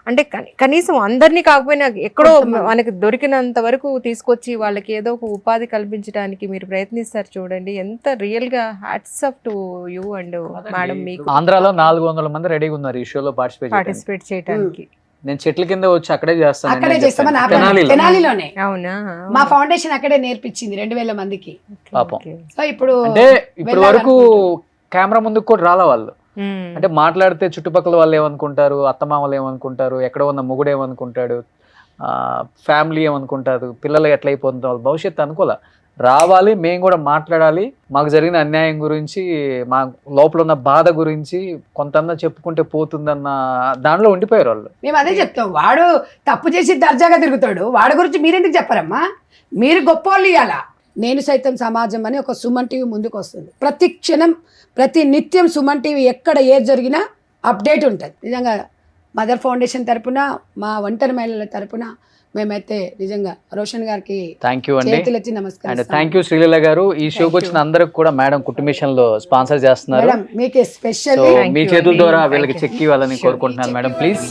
అంటే కనీసం అందరినీ కాకపోయినా ఎక్కడో మనకు దొరికినంత వరకు తీసుకొచ్చి వాళ్ళకి ఏదో ఒక ఉపాధి కల్పించడానికి మీరు ప్రయత్నిస్తారు. చూడండి ఎంత రియల్ గా hats off to you and madam. మీకు ఆంధ్రాలో 400 మంది రెడీగా ఉన్నారు ఈ షోలో పార్టిసిపేట్ చేయడానికి. నేను చెట్ల కింద వచ్చి అక్కడే చేస్తాను. తెనాలిలోనే. అవునా? మా ఫౌండేషన్ అక్కడే నేర్పించింది 2000 మందికి పాపం. సో ఇప్పుడు అంటే ఇప్పటి వరకు కెమెరా ముందుకు కూడా రాలే వాళ్ళు. అంటే మాట్లాడితే చుట్టుపక్కల వాళ్ళు ఏమనుకుంటారు, అత్తమామలు ఏమనుకుంటారు, ఎక్కడ ఉన్న మొగుడు ఏమనుకుంటాడు, ఫ్యామిలీ ఏమనుకుంటారు, పిల్లలు ఎట్లా అయిపోతుంది, వాళ్ళ భవిష్యత్తు అనుకోలే. రావాలి, మేము కూడా మాట్లాడాలి, మాకు జరిగిన అన్యాయం గురించి, మా లోపల ఉన్న బాధ గురించి కొంత చెప్పుకుంటే పోతుందన్న దానిలో ఉండిపోయారు వాళ్ళు. మేము అదే చెప్తాం, వాడు తప్పు చేసి దర్జాగా తిరుగుతాడు, వాడి గురించి మీరెందుకు చెప్పారమ్మా? మీరు గొప్ప వాళ్ళు ఇవ్వాలా. నేను సైతం సమాజం అని ఒక సుమన్ టీవీ ముందుకు వస్తుంది. ప్రతి క్షణం ప్రతి నిత్యం సుమన్ టీవీ ఎక్కడ ఏది జరిగినా అప్డేట్ ఉంటుంది. నిజంగా మదర్ ఫౌండేషన్ తరపున, మా ఒంటరి మహిళల తరపున మేమైతే నిజంగా రోషన్ గారికి థ్యాంక్ యూ అండి. చేతులెత్తి అండ్ నమస్కారం. థ్యాంక్ యూ శ్రీలీల గారు. ఈ షోకి వచ్చిన అందరికి కూడా మేడం కుటుంబిషన్ లో స్పాన్సర్ చేస్తున్నారు. మేడం మీకు సో స్పెషల్ మీ చేతుల ద్వారా వీళ్ళకి చెక్ ఇవ్వాలని కోరుకుంటున్నాను మేడం, ప్లీజ్.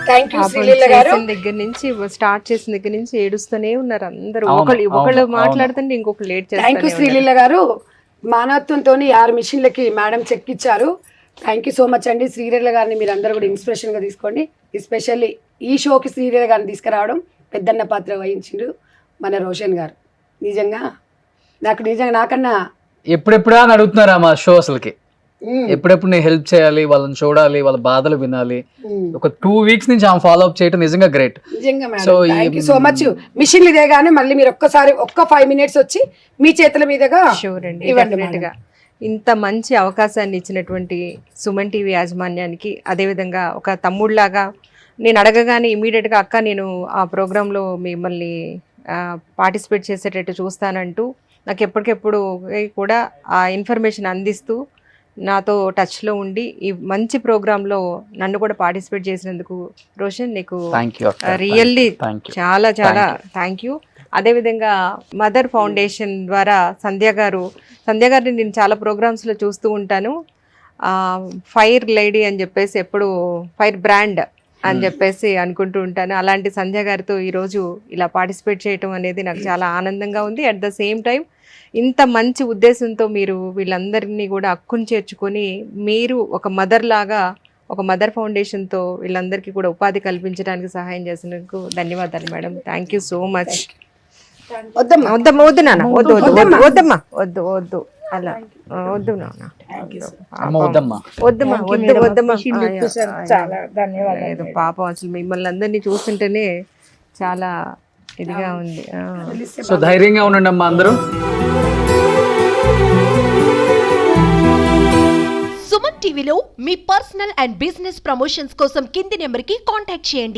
థ్యాంక్ యూ పాపం శ్రీలీల గారు. చేసిన దగ్గర నుంచి స్టార్ట్ చేసిన దగ్గర నుంచి ఏడుస్తూనే ఉన్నారు అందరూ. అవును, ఒకళ్ళు అవును. మాట్లాడుతుంటే ఇంకొకరు లేట్ థ్యాంక్ యూ చేస్తారు. శ్రీలీల గారు. మానవత్వంతో 6 మిషన్లకి మేడం చెక్ ఇచ్చారు. థ్యాంక్ యూ సో మచ్ అండి. శ్రీలీల గారిని మీరు అందరూ కూడా ఇన్స్పిరేషన్గా తీసుకోండి. ఎస్పెషల్లీ ఈ షోకి శ్రీలీల గారిని తీసుకురావడం పెద్దన్న పాత్ర వహించిండు మన రోషన్ గారు. నిజంగా నాకన్నా ఎప్పుడెప్పుడా అని అడుగుతున్నారా మా షో అసలుకి? ఎప్పుడెప్పుడు నేను హెల్ప్ చేయాలి, వాళ్ళని చూడాలి, వాళ్ళ బాధలు వినాలి. ఒక 2 వీక్స్ నుంచి ఆమె ఫాలో అప్ చేయడం నిజంగా గ్రేట్. నిజంగా so madam thank you so much. మిషన్లు ఇదేగానే మళ్ళీ మీరు ఒక్క 5 మినిట్స్ వచ్చి మీ చేతుల మీదుగా షూర్ అండి, ఇవ్వండి డెఫినెట్ గా. ఇంత మంచి అవకాశాన్ని ఇచ్చినటువంటి సుమన్ టీవీ యాజమాన్యానికి, అదేవిధంగా ఒక తమ్ముళ్లాగా నేను అడగగానే ఇమీడియట్ గా అక్క నేను ఆ ప్రోగ్రామ్ లో మిమ్మల్ని పార్టిసిపేట్ చేసేటట్టు చూస్తానంటూ నాకు ఎప్పటికెప్పుడు కూడా ఆ ఇన్ఫర్మేషన్ అందిస్తూ నాతో టచ్లో ఉండి ఈ మంచి ప్రోగ్రాంలో నన్ను కూడా పార్టిసిపేట్ చేసినందుకు రోషన్ నీకు thank you really thank you. చాలా చాలా థ్యాంక్ యూ. అదేవిధంగా మదర్ ఫౌండేషన్ ద్వారా సంధ్య గారిని నేను చాలా ప్రోగ్రామ్స్లో చూస్తూ ఉంటాను. ఫైర్ లేడీ అని చెప్పేసి, ఎప్పుడు ఫైర్ బ్రాండ్ అని చెప్పేసి అనుకుంటూ ఉంటాను. అలాంటి సంధ్య గారితో ఈరోజు ఇలా పార్టిసిపేట్ చేయటం అనేది నాకు చాలా ఆనందంగా ఉంది. అట్ ద సేమ్ టైం ఇంత మంచి ఉద్దేశంతో మీరు వీళ్ళందరినీ కూడా హక్కును చేర్చుకొని మీరు ఒక మదర్ లాగా, ఒక మదర్ ఫౌండేషన్తో వీళ్ళందరికీ కూడా ఉపాధి కల్పించడానికి సహాయం చేసినందుకు ధన్యవాదాలు madam. Thank you so much. వద్దమ్మా వద్దమ్మా, వద్దు నాన్న, వద్దు వద్దు వద్దు వద్దమ్మా, వద్దు వద్దు అలా వద్దు నాన్న, అమ్మ వద్దమ్మా. వద్దమ్మా, వద్దు వద్దమ్మా. చాలా ధన్యవాదాలు. లేదు పాపం, అసలు మిమ్మల్ని అందరినీ చూస్తుంటేనే చాలా ఇదిగా ఉంది. సో ధైర్యంగా ఉండండి అమ్మా అందరూ. సుమన్ టీవీలో మీ పర్సనల్ అండ్ బిజినెస్ ప్రమోషన్స్ కోసం కింది నెంబర్కి కాంటాక్ట్ చేయండి.